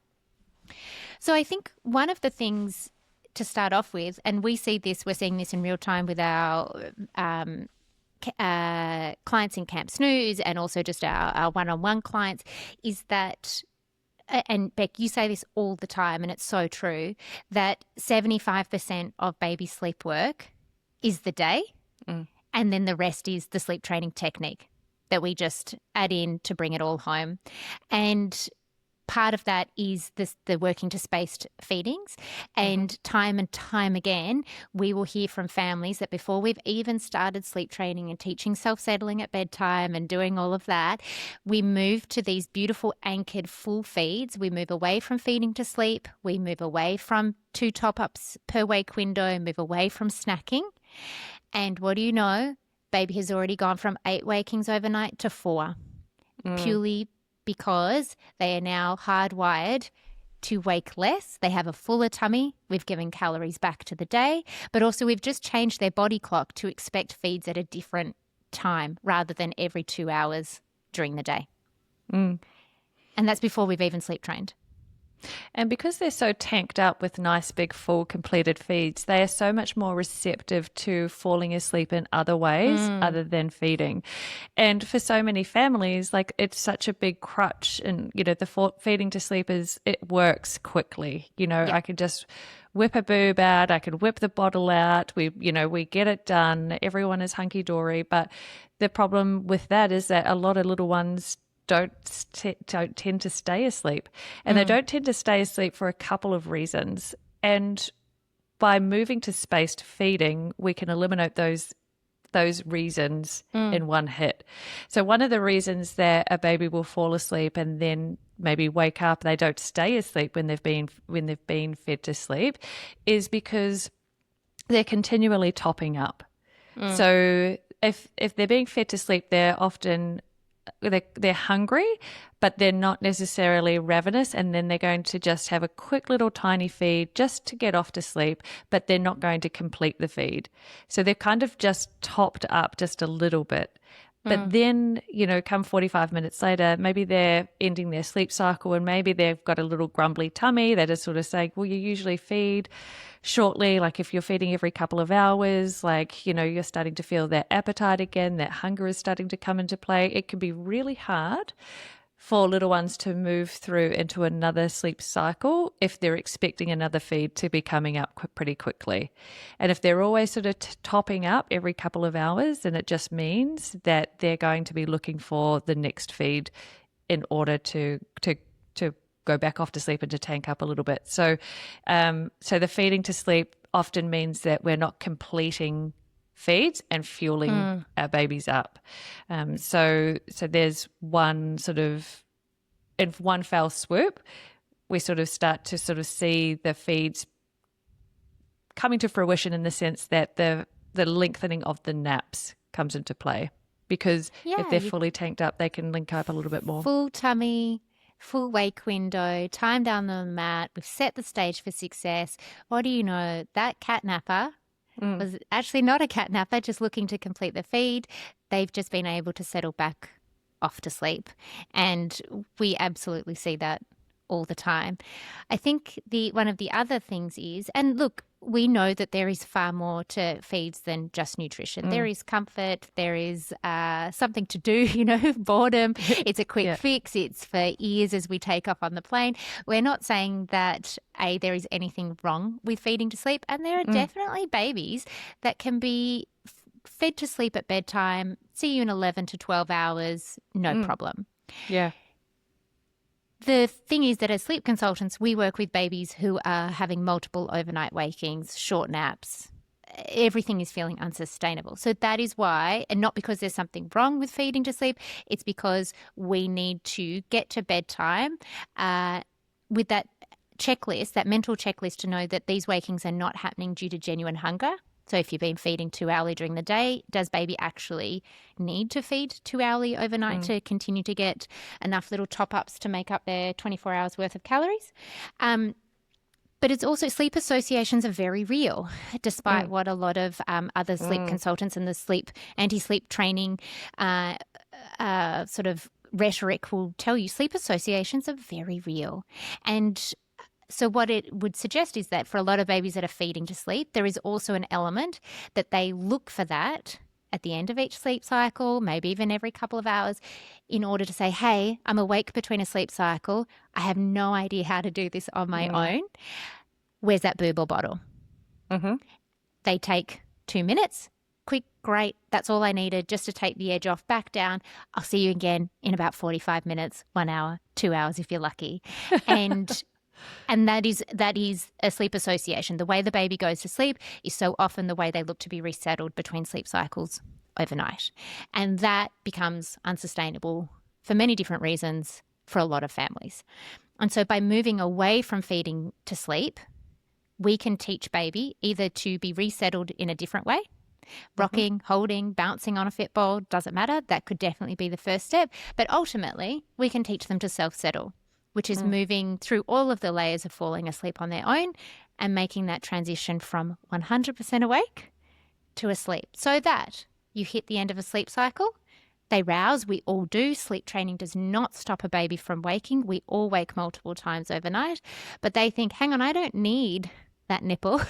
So I think one of the things to start off with, and we're seeing this in real time with our clients in Camp Snooze, and also just our one-on-one clients, is that, and Beck, you say this all the time, and it's so true, that 75% of baby sleep work is the day, and then the rest is the sleep training technique that we just add in to bring it all home. And part of that is the working to spaced feedings. And time again, we will hear from families that before we've even started sleep training and teaching self-settling at bedtime and doing all of that, we move to these beautiful anchored full feeds. We move away from feeding to sleep. We move away from 2 top-ups per wake window, move away from snacking. And what do you know? Baby has already gone from 8 wakings overnight to 4, purely because they are now hardwired to wake less. They have a fuller tummy. We've given calories back to the day, but also we've just changed their body clock to expect feeds at a different time rather than every 2 hours during the day. And that's before we've even sleep trained. And because they're so tanked up with nice, big, full, completed feeds, they are so much more receptive to falling asleep in other ways other than feeding. And for so many families, like, it's such a big crutch. And, you know, the feeding to sleep it works quickly. You know, I could just whip a boob out. I could whip the bottle out. We get it done. Everyone is hunky-dory. But the problem with that is that a lot of little ones don't tend to stay asleep, and they don't tend to stay asleep for a couple of reasons. And by moving to spaced feeding, we can eliminate those reasons in one hit. So one of the reasons that a baby will fall asleep and then maybe wake up, they don't stay asleep when they've been fed to sleep, is because they're continually topping up. So if they're being fed to sleep, they're hungry, but they're not necessarily ravenous, and then they're going to just have a quick little tiny feed just to get off to sleep, but they're not going to complete the feed. So they're kind of just topped up just a little bit. But then, you know, come 45 minutes later, maybe they're ending their sleep cycle and maybe they've got a little grumbly tummy. They're just sort of saying, well, you usually feed shortly. Like, if you're feeding every couple of hours, like, you know, you're starting to feel that appetite again, that hunger is starting to come into play. It can be really hard for little ones to move through into another sleep cycle if they're expecting another feed to be coming up pretty quickly. And if they're always sort of topping up every couple of hours, then it just means that they're going to be looking for the next feed in order to go back off to sleep and to tank up a little bit. So the feeding to sleep often means that we're not completing feeds and fueling our babies up. So there's one sort of, in one fell swoop, we sort of start to sort of see the feeds coming to fruition, in the sense that the lengthening of the naps comes into play, because if they're fully tanked up, they can link up a little bit more. Full tummy, full wake window, time down on the mat. We've set the stage for success. What do you know? That cat napper was actually not a cat napper, just looking to complete the feed. They've just been able to settle back off to sleep. And we absolutely see that all the time. I think one of the other things is, and look, we know that there is far more to feeds than just nutrition. There is comfort, there is something to do, boredom. It's a quick fix. It's for ears as we take off on the plane. We're not saying that there is anything wrong with feeding to sleep, and there are definitely babies that can be fed to sleep at bedtime, see you in 11 to 12 hours, no problem. Yeah. The thing is that as sleep consultants, we work with babies who are having multiple overnight wakings, short naps. Everything is feeling unsustainable. So that is why, and not because there's something wrong with feeding to sleep, it's because we need to get to bedtime with that checklist, that mental checklist, to know that these wakings are not happening due to genuine hunger. So if you've been feeding too early during the day, does baby actually need to feed too early overnight to continue to get enough little top-ups to make up their 24 hours worth of calories? But it's also, sleep associations are very real, despite what a lot of other sleep consultants and the anti-sleep training sort of rhetoric will tell you. Sleep associations are very real. And so what it would suggest is that for a lot of babies that are feeding to sleep, there is also an element that they look for that at the end of each sleep cycle, maybe even every couple of hours, in order to say, hey, I'm awake between a sleep cycle. I have no idea how to do this on my own. Where's that boob or bottle? They take 2 minutes. Quick, great. That's all I needed just to take the edge off, back down. I'll see you again in about 45 minutes, 1 hour, 2 hours if you're lucky. And that is a sleep association. The way the baby goes to sleep is so often the way they look to be resettled between sleep cycles overnight. And that becomes unsustainable for many different reasons for a lot of families. And so by moving away from feeding to sleep, we can teach baby either to be resettled in a different way, rocking, holding, bouncing on a fit ball, doesn't matter. That could definitely be the first step. But ultimately, we can teach them to self-settle, which is moving through all of the layers of falling asleep on their own and making that transition from 100% awake to asleep, so that you hit the end of a sleep cycle. They rouse. We all do. Sleep training does not stop a baby from waking. We all wake multiple times overnight. But they think, hang on, I don't need that nipple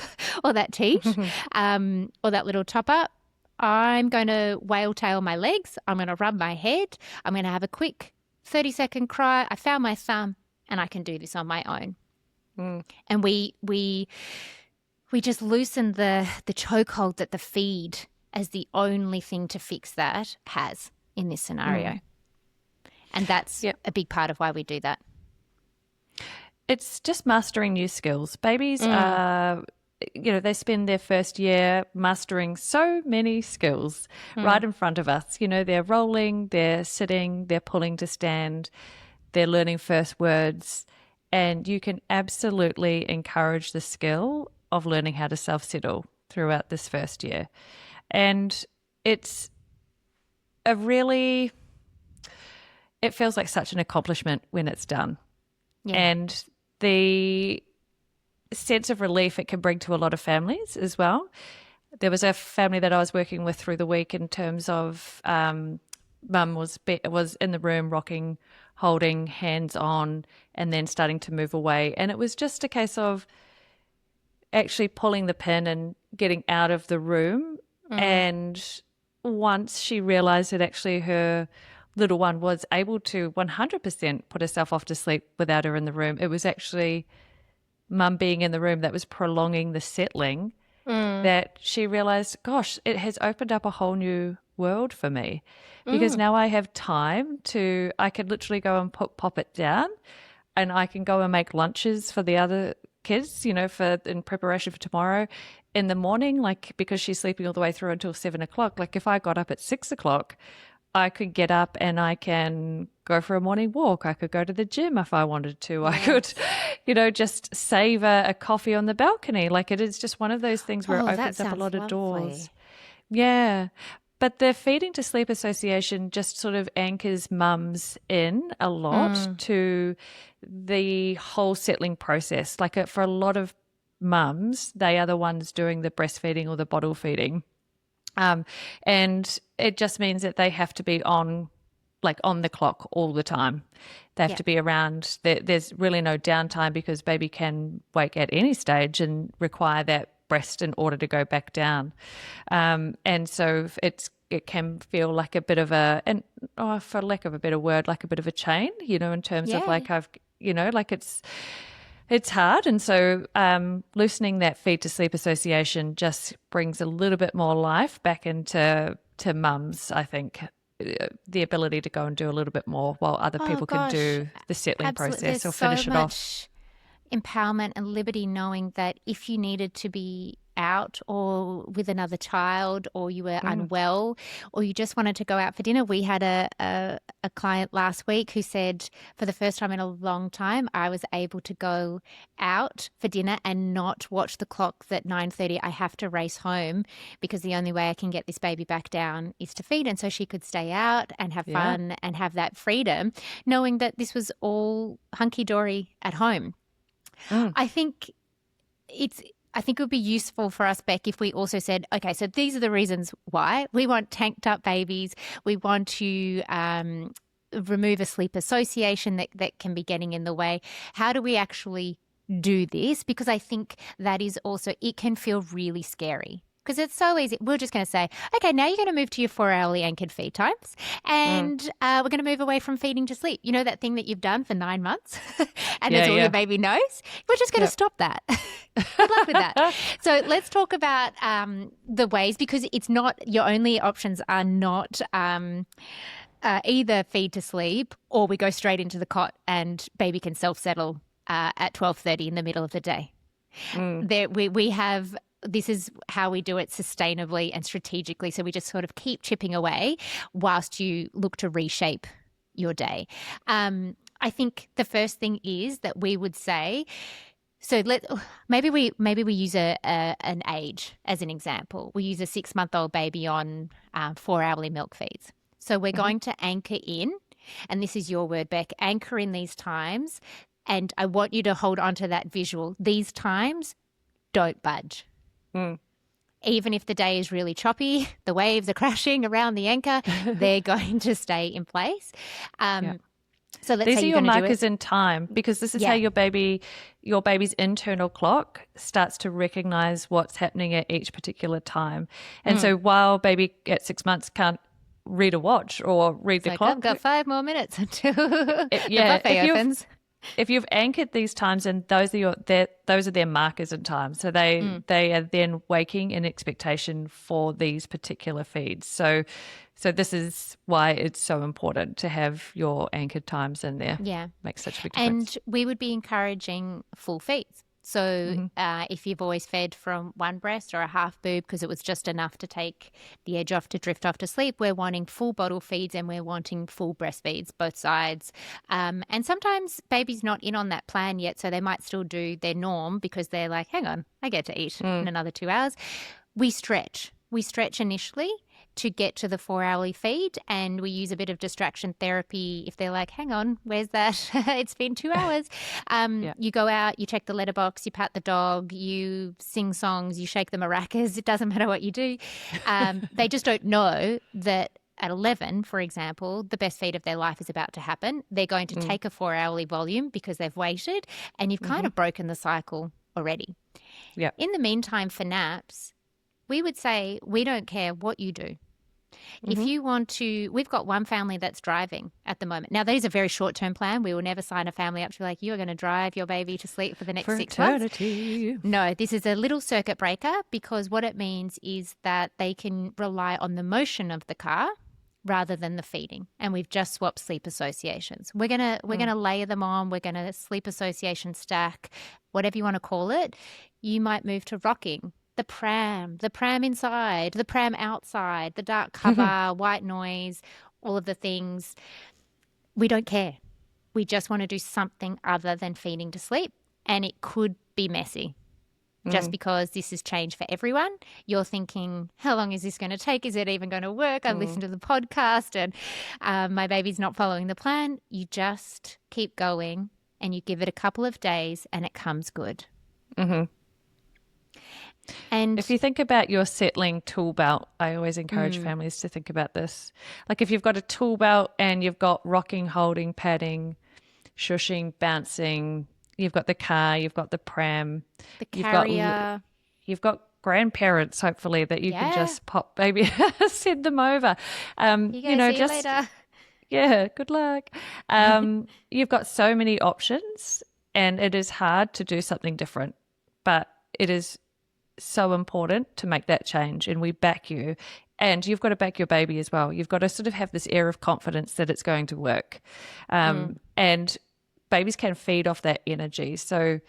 or that teat or that little top up. I'm going to whale tail my legs. I'm going to rub my head. I'm going to have a quick 30-second cry. I found my thumb and I can do this on my own. And we just loosen the chokehold that the feed as the only thing to fix that has in this scenario. And that's a big part of why we do that. It's just mastering new skills. Babies are, they spend their first year mastering so many skills right in front of us. They're rolling, they're sitting, they're pulling to stand, they're learning first words. And you can absolutely encourage the skill of learning how to self-settle throughout this first year. And it's it feels like such an accomplishment when it's done. Yeah. And the sense of relief it can bring to a lot of families as well. There was a family that I was working with through the week in terms of mum was in the room rocking, holding, hands on, and then starting to move away. And it was just a case of actually pulling the pin and getting out of the room. And once she realized that actually her little one was able to 100% put herself off to sleep without her in the room, it was actually mum being in the room that was prolonging the settling, that she realized, gosh, it has opened up a whole new world for me, because now I have time I could literally go and pop it down, and I can go and make lunches for the other kids, in preparation for tomorrow in the morning, because she's sleeping all the way through until 7 o'clock. If I got up at 6 o'clock, I could get up and I can go for a morning walk. I could go to the gym if I wanted to. Yes. I could, just savor a coffee on the balcony. It is just one of those things where it opens up a lot of doors. Yeah. But the Feeding to Sleep Association just sort of anchors mums in a lot to the whole settling process. For a lot of mums, they are the ones doing the breastfeeding or the bottle feeding. And it just means that they have to be on like on the clock all the time. They have Yeah. to be around. There's really no downtime because baby can wake at any stage and require that breast in order to go back down. And so it can feel like a bit of for lack of a better word, like a bit of a chain, in terms of Yeah. like like it's hard. And so loosening that feed to sleep association just brings a little bit more life back into mums, I think. The ability to go and do a little bit more while other Oh people can gosh, do the settling absolutely. There's process or so finish it off. much empowerment and liberty knowing that if you needed to be out or with another child or you were unwell or you just wanted to go out for dinner. We had a client last week who said for the first time in a long time I was able to go out for dinner and not watch the clock that 9:30 I have to race home because the only way I can get this baby back down is to feed. And so she could stay out and have fun and have that freedom knowing that this was all hunky-dory at home. I think it would be useful for us, Beck, if we also said, okay, so these are the reasons why. We want tanked up babies. We want to remove a sleep association that can be getting in the way. How do we actually do this? Because I think that is also, it can feel really scary. Because it's so easy. We're just going to say, okay, now you're going to move to your 4-hourly anchored feed times and we're going to move away from feeding to sleep. You know that thing that you've done for 9 months and that's all your baby knows? We're just going to stop that. Good luck with that. So let's talk about the ways, because it's not, your only options are not either feed to sleep or we go straight into the cot and baby can self-settle at 12:30 in the middle of the day. We have... This is how we do it sustainably and strategically. So we just sort of keep chipping away whilst you look to reshape your day. I think the first thing is that we would say, so maybe we use an age as an example. We use a 6-month-old baby on 4-hourly milk feeds. So we're going to anchor in, and this is your word, Beck, anchor in these times. And I want you to hold on to that visual. These times, don't budge. Even if the day is really choppy, the waves are crashing around the anchor, they're going to stay in place. So let's These say are you're your going to do markers it. in time, because this is how your baby's internal clock starts to recognize what's happening at each particular time. And so while baby at 6 months can't read a watch or read the clock, I've got 5 more minutes until the buffet opens. If you've anchored these times, and those are their markers in time, so they are then waking in expectation for these particular feeds. So this is why it's so important to have your anchored times in there. Yeah, makes such a big difference. And we would be encouraging full feeds. So if you've always fed from one breast or a half boob because it was just enough to take the edge off to drift off to sleep, we're wanting full bottle feeds and we're wanting full breastfeeds, both sides. And sometimes baby's not in on that plan yet, so they might still do their norm because they're like, hang on, I get to eat in another 2 hours. We stretch initially to get to the 4-hourly feed, and we use a bit of distraction therapy if they're like, hang on, where's that? It's been 2 hours. You go out, you check the letterbox, you pat the dog, you sing songs, you shake the maracas. It doesn't matter what you do. They just don't know that at 11, for example, the best feed of their life is about to happen. They're going to take a 4-hourly volume because they've waited, and you've kind of broken the cycle already. Yeah. In the meantime, for naps, we would say we don't care what you do. If you want to, we've got one family that's driving at the moment. Now, that is a very short-term plan. We will never sign a family up to be like, you are going to drive your baby to sleep for the next 6 months. No, this is a little circuit breaker, because what it means is that they can rely on the motion of the car rather than the feeding. And we've just swapped sleep associations. We're gonna layer them on. We're going to sleep association stack, whatever you want to call it. You might move to rocking. The pram inside, the pram outside, the dark cover, white noise, all of the things. We don't care. We just want to do something other than feeding to sleep. And it could be messy. Just because this is change for everyone. You're thinking, how long is this going to take? Is it even going to work? I've listened to the podcast and my baby's not following the plan. You just keep going and you give it a couple of days and it comes good. And If you think about your settling tool belt, I always encourage families to think about this. Like if you've got a tool belt and you've got rocking, holding, padding, shushing, bouncing, you've got the car, you've got the pram, the you've got carrier, you've got grandparents hopefully that you can yeah. just pop maybe send them over. You go, see you Just later. yeah, good luck. You've got so many options and it is hard to do something different, but it is so important to make that change and we back you. And you've got to back your baby as well. You've got to sort of have this air of confidence that it's going to work. And babies can feed off that energy. So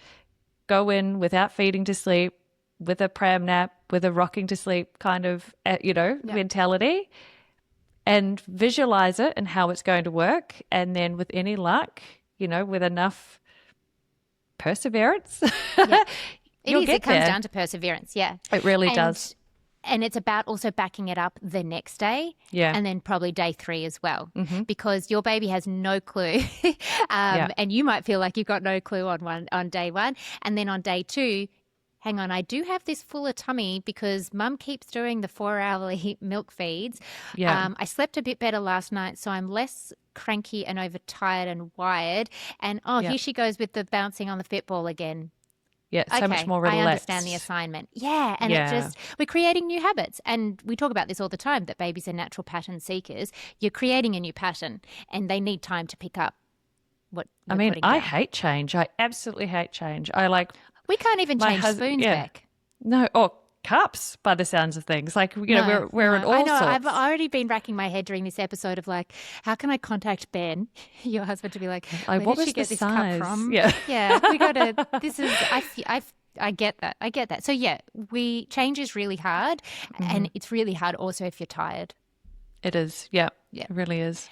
go in without feeding to sleep, with a pram nap, with a rocking to sleep kind of, Yep. mentality and visualize it and how it's going to work. And then with any luck, with enough perseverance, Yeah. you'll get It comes there. down to perseverance. Yeah. It really And does. and it's about also backing it up the next day. Yeah. And then probably day 3 as well, because your baby has no clue. Yeah. And you might feel like you've got no clue on day 1. And then on day 2, hang on, I do have this fuller tummy because mum keeps doing the 4-hourly milk feeds. Yeah. I slept a bit better last night, so I'm less cranky and overtired and wired. And Yeah. here she goes with the bouncing on the fitball again. Yeah. So much more relaxed. I understand the assignment. Yeah. And Yeah. we're creating new habits. And we talk about this all the time, that babies are natural pattern seekers. You're creating a new pattern and they need time to pick up what you're putting I down. hate change. I absolutely hate change. We can't even my change spoons yeah. back. No, or cups by the sounds of things. Like, No, we're in no. all I know. sorts. I've already been racking my head during this episode of like, how can I contact Ben, your husband, to be like, where what did was she get the this size? cup from? Yeah. Yeah, we got to, this is, I get that. I get that. So yeah, change is really hard, and it's really hard also if you're tired. It is. Yeah. Yeah. It really is.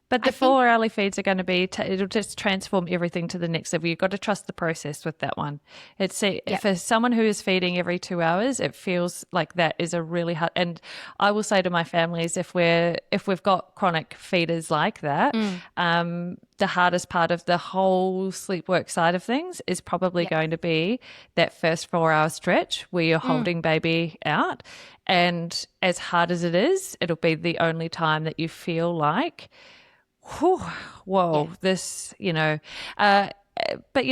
But the I think 4-hourly feeds are going to be, it'll just transform everything to the next level. You've got to trust the process with that one. For someone who is feeding every 2 hours, it feels like that is a really hard, and I will say to my families, if we've got chronic feeders like that, the hardest part of the whole sleep work side of things is probably going to be that first 4-hour stretch where you're holding baby out. And as hard as it is, it'll be the only time that you feel like, whoa, this, but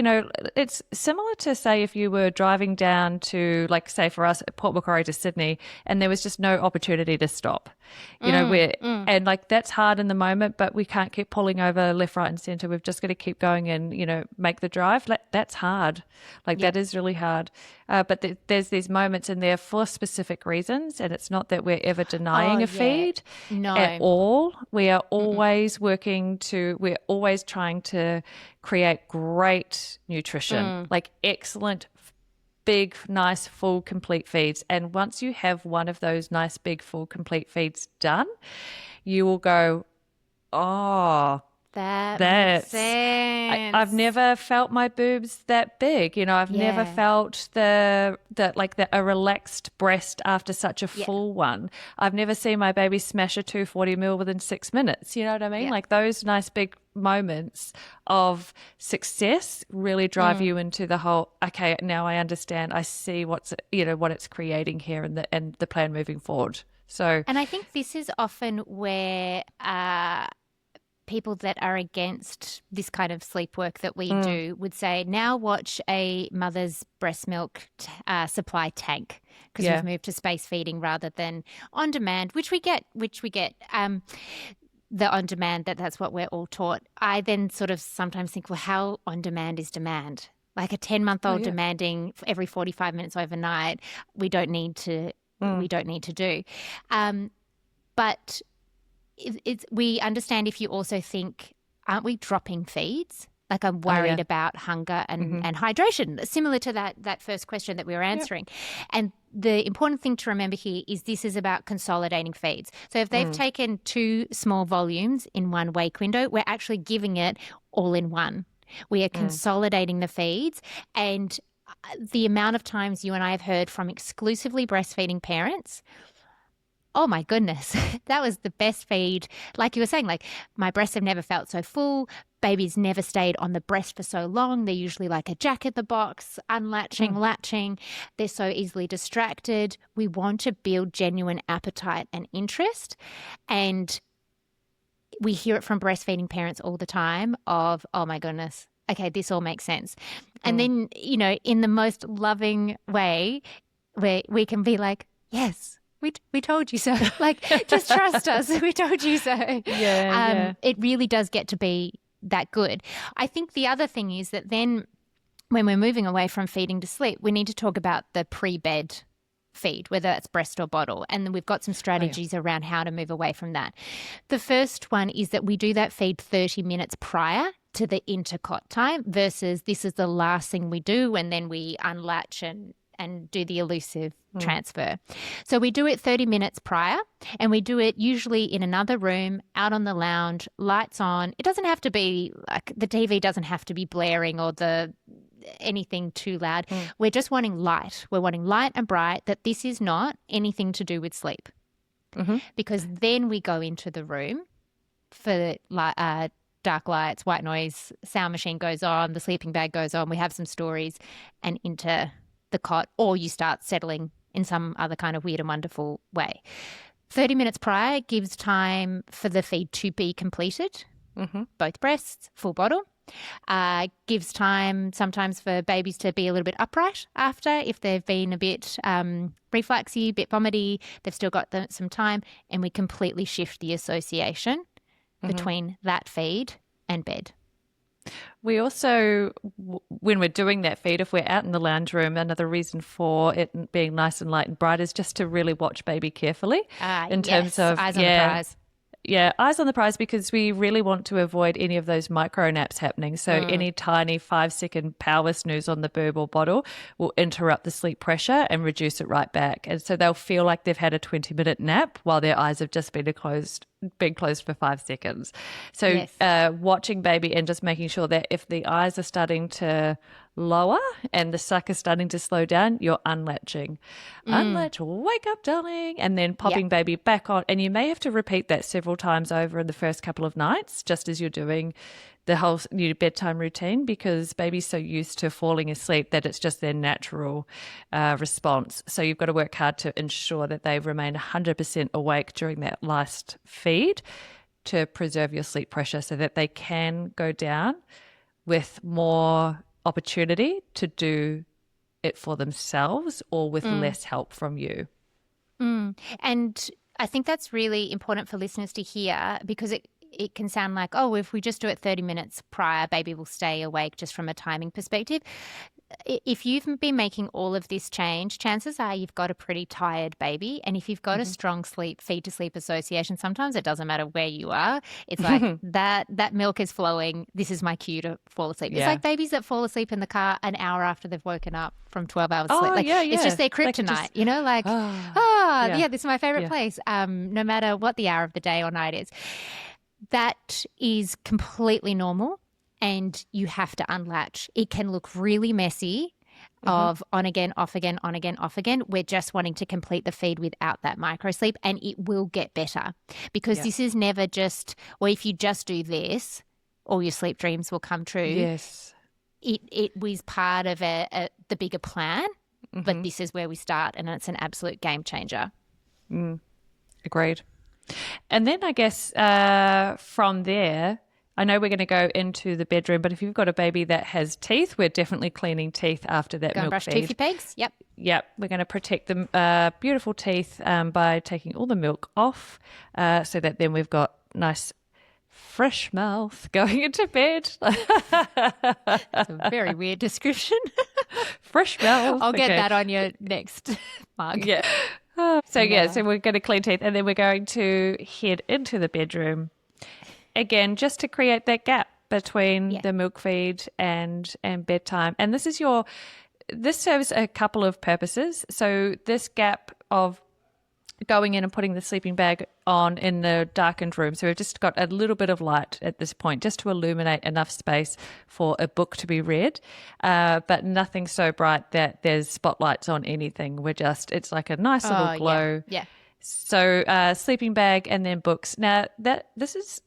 it's similar to, say, if you were driving down to, like, say for us, Port Macquarie to Sydney, and there was just no opportunity to stop, and like that's hard in the moment, but we can't keep pulling over left, right, and centre. We've just got to keep going and make the drive. That's hard. Like that is really hard. But there's these moments in there for specific reasons, and it's not that we're ever denying a feed at all. We are always we're always trying to create great nutrition, like excellent, big, nice, full, complete feeds. And once you have one of those nice, big, full, complete feeds done, you will go, oh, that makes sense. I've never felt my boobs that big. I've never felt a relaxed breast after such a full one. I've never seen my baby smash a 240 ml within 6 minutes. You know what I mean? Yeah. Like those nice big moments of success really drive you into the whole, okay, now I understand. I see what it's creating here and the plan moving forward. So, and I think this is often where people that are against this kind of sleep work that we do would say, now watch a mother's breast milk supply tank, because we've moved to space feeding rather than on demand, which we get the on demand, that's what we're all taught. I then sort of sometimes think, well, how on demand is demand? Like a 10-month-old demanding every 45 minutes overnight, we don't need to do. But we understand if you also think, aren't we dropping feeds? Like I'm worried about hunger and hydration, similar to that first question that we were answering. And the important thing to remember here is this is about consolidating feeds. So if they've taken 2 small volumes in one wake window, we're actually giving it all in one. We are consolidating the feeds. And the amount of times you and I have heard from exclusively breastfeeding parents, oh my goodness, that was the best feed. Like you were saying, like my breasts have never felt so full. Babies never stayed on the breast for so long. They're usually like a jack in the box, unlatching, latching. They're so easily distracted. We want to build genuine appetite and interest. And we hear it from breastfeeding parents all the time of, oh my goodness, okay, this all makes sense. And then, you know, in the most loving way, where we can be like, yes, we told you so. Like, just trust us. We told you so. Yeah. It really does get to be that good. I think the other thing is that then when we're moving away from feeding to sleep, we need to talk about the pre-bed feed, whether that's breast or bottle. And then we've got some strategies around how to move away from that. The first one is that we do that feed 30 minutes prior to the intercot time versus this is the last thing we do and then we unlatch and do the elusive transfer. So we do it 30 minutes prior and we do it usually in another room, out on the lounge, lights on. It doesn't have to be like the TV doesn't have to be blaring or anything too loud. We're just wanting light. We're wanting light and bright, that this is not anything to do with sleep. Because then we go into the room for dark lights, white noise, sound machine goes on, the sleeping bag goes on, we have some stories and into the cot, or you start settling in some other kind of weird and wonderful way. 30 minutes prior gives time for the feed to be completed, both breasts, full bottle. Gives time sometimes for babies to be a little bit upright after if they've been a bit refluxy, a bit vomity, they've still got some time, and we completely shift the association between that feed and bed. We also, when we're doing that feed, if we're out in the lounge room, another reason for it being nice and light and bright is just to really watch baby carefully in terms of eyes on the prize. Yeah, eyes on the prize, because we really want to avoid any of those micro naps happening. So any tiny 5-second power snooze on the boob or bottle will interrupt the sleep pressure and reduce it right back. And so they'll feel like they've had a 20-minute nap while their eyes have just been closed for 5 seconds. So watching baby and just making sure that if the eyes are starting to lower and the suck is starting to slow down, you're unlatching. Unlatch, wake up, darling, and then popping baby back on. And you may have to repeat that several times over in the first couple of nights, just as you're doing the whole new bedtime routine, because baby's so used to falling asleep that it's just their natural response. So you've got to work hard to ensure that they remain 100% awake during that last feed to preserve your sleep pressure so that they can go down with more opportunity to do it for themselves or with less help from you. And I think that's really important for listeners to hear, because it can sound like, oh, if we just do it 30 minutes prior, baby will stay awake just from a timing perspective. If you've been making all of this change, chances are you've got a pretty tired baby. And if you've got a strong feed to sleep association, sometimes it doesn't matter where you are. It's like that milk is flowing. This is my cue to fall asleep. It's like babies that fall asleep in the car an hour after they've woken up from 12 hours sleep. Like, it's just their kryptonite, you know, like, this is my favorite place, no matter what the hour of the day or night is. That is completely normal. And you have to unlatch. It can look really messy of on again, off again, on again, off again. We're just wanting to complete the feed without that micro sleep, and it will get better, because this is never just, well, if you just do this, all your sleep dreams will come true. Yes. It was part of the bigger plan, but this is where we start, and it's an absolute game changer. Agreed. And then I guess from there, I know we're going to go into the bedroom, but if you've got a baby that has teeth, we're definitely cleaning teeth after that Go and milk brush feed. toothy pegs. Yep. We're going to protect the beautiful teeth by taking all the milk off so that then we've got nice fresh mouth going into bed. That's a very weird description. Fresh mouth. I'll get that on your next mug. Yeah. So we're going to clean teeth, and then we're going to head into the bedroom. Again, just to create that gap between the milk feed and bedtime. And this serves a couple of purposes. So this gap of going in and putting the sleeping bag on in the darkened room. So we've just got a little bit of light at this point, just to illuminate enough space for a book to be read, but nothing so bright that there's spotlights on anything. It's like a nice little glow. So sleeping bag and then books. Now this is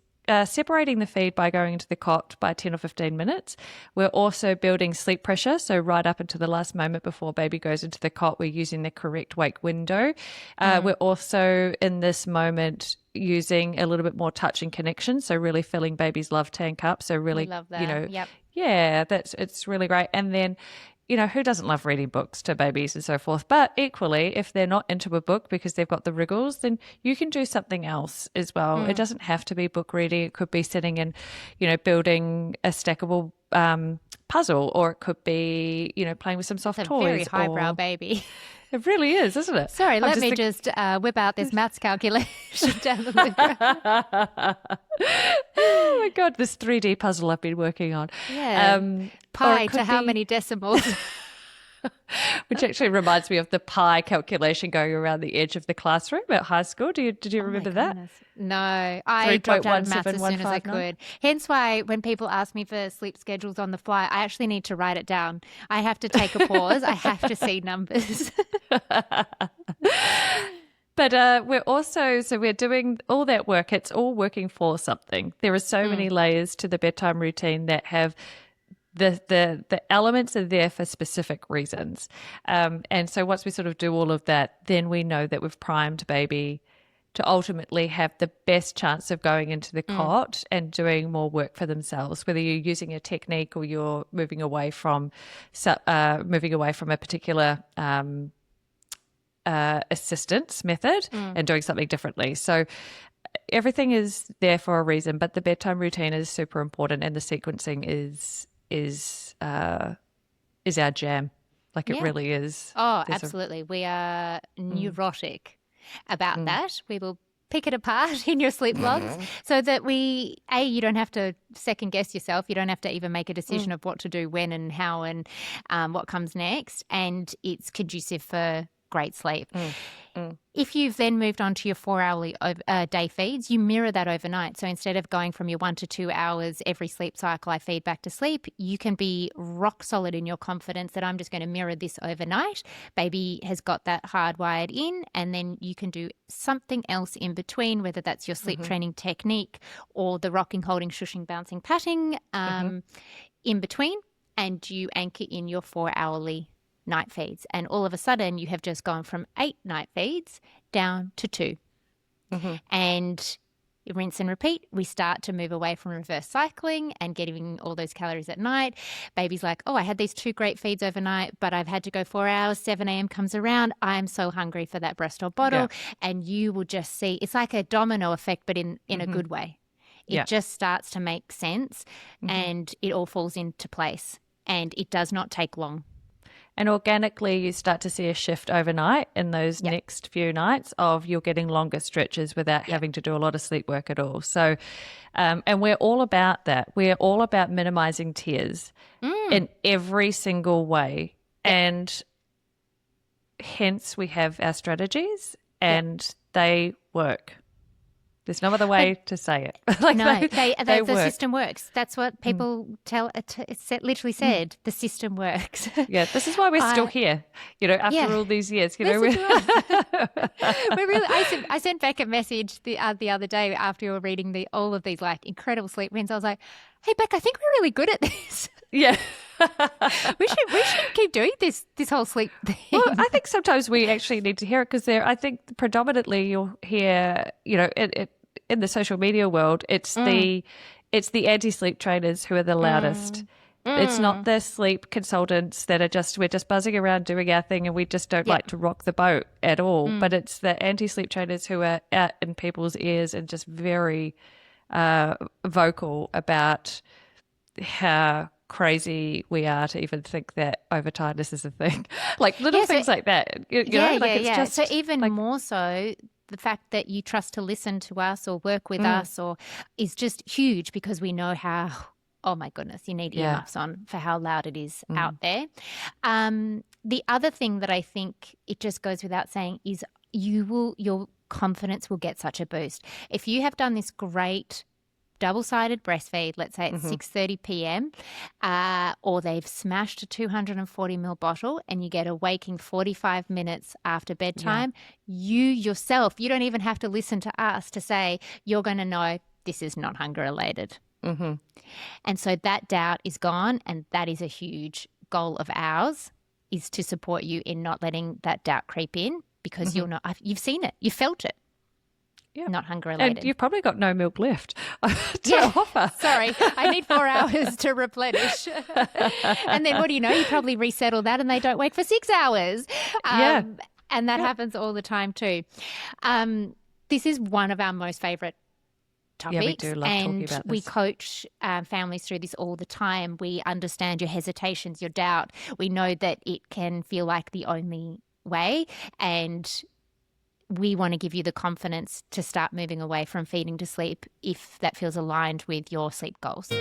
separating the feed by going into the cot by 10 or 15 minutes. We're also building sleep pressure. So right up into the last moment before baby goes into the cot, we're using the correct wake window. We're also in this moment using a little bit more touch and connection. So really filling baby's love tank up. So We really, love that. Yep. yeah, it's really great. And then who doesn't love reading books to babies and so forth? But equally, if they're not into a book because they've got the wriggles, then you can do something else as well. It doesn't have to be book reading. It could be sitting and, building a stackable puzzle, or it could be, playing with some soft It's a toys. very highbrow baby. It really is, isn't it? Sorry, let me just whip out this maths calculation down the living room. Oh my God, this 3D puzzle I've been working on. Yeah. Pi to how many decimals? Which actually reminds me of the pi calculation going around the edge of the classroom at high school. Did you remember that? No, I dropped out of maths as soon as I 3.179? could. Hence why when people ask me for sleep schedules on the fly, I actually need to write it down. I have to take a pause. I have to see numbers. But we're doing all that work. It's all working for something. There are so many layers to the bedtime routine that have the elements are there for specific reasons. And so once we sort of do all of that, then we know that we've primed baby to ultimately have the best chance of going into the cot and doing more work for themselves, whether you're using a technique or you're moving away from a particular assistance method and doing something differently. So everything is there for a reason, but the bedtime routine is super important, and the sequencing is our jam. Like it really is. Oh, absolutely. We are neurotic about that. We will pick it apart in your sleep logs so that you don't have to second guess yourself. You don't have to even make a decision of what to do when and how and what comes next. And it's conducive for great sleep. If you've then moved on to your 4-hourly day feeds, you mirror that overnight. So instead of going from your 1 to 2 hours every sleep cycle, I feed back to sleep, you can be rock solid in your confidence that I'm just going to mirror this overnight. Baby has got that hardwired in, and then you can do something else in between, whether that's your sleep training technique or the rocking, holding, shushing, bouncing, patting in between, and you anchor in your 4-hourly night feeds, and all of a sudden you have just gone from 8 night feeds down to 2. And rinse and repeat. We start to move away from reverse cycling and getting all those calories at night. Baby's like, oh, I had these 2 great feeds overnight, but I've had to go 4 hours. 7 a.m. comes around. I'm so hungry for that breast or bottle. And you will just see, it's like a domino effect, but in a good way. It just starts to make sense and it all falls into place, and it does not take long. And organically, you start to see a shift overnight in those next few nights of you're getting longer stretches without having to do a lot of sleep work at all. So, and we're all about that. We're all about minimizing tears in every single way. And hence we have our strategies and they work. There's no other way to say it. The work. system works. That's what people literally said. The system works. Yeah, this is why we're still here. After all these years, we're really. I sent back a message the other day after you were reading all of these incredible sleep wins. I was like, "Hey, Beck, I think we're really good at this." Yeah. we should keep doing this whole sleep thing. Well, I think sometimes we actually need to hear it because I think predominantly you'll hear, in the social media world, it's the anti-sleep trainers who are the loudest. It's not the sleep consultants that we're just buzzing around doing our thing and we just don't like to rock the boat at all. But it's the anti-sleep trainers who are out in people's ears and just very vocal about how crazy we are to even think that overtiredness is a thing. Things like that. It's just so even more so, the fact that you trust to listen to us or work with us is just huge, because we know how, oh my goodness, you need earmuffs on for how loud it is out there. The other thing that I think it just goes without saying is your confidence will get such a boost. If you have done this great double-sided breastfeed, let's say at 6:30 p.m., or they've smashed a 240 ml bottle and you get a waking 45 minutes after bedtime, you yourself, you don't even have to listen to us to say you're going to know this is not hunger related. And so that doubt is gone, and that is a huge goal of ours, is to support you in not letting that doubt creep in, because you'll know, you've seen it, you felt it. Yeah. Not hunger related. And you've probably got no milk left to offer. Sorry, I need 4 hours to replenish. And then what do you know? You probably resettle that and they don't wake for 6 hours. And that happens all the time too. This is one of our most favourite topics. Yeah, we do love talking about this. We coach families through this all the time. We understand your hesitations, your doubt. We know that it can feel like the only way, and we want to give you the confidence to start moving away from feeding to sleep if that feels aligned with your sleep goals.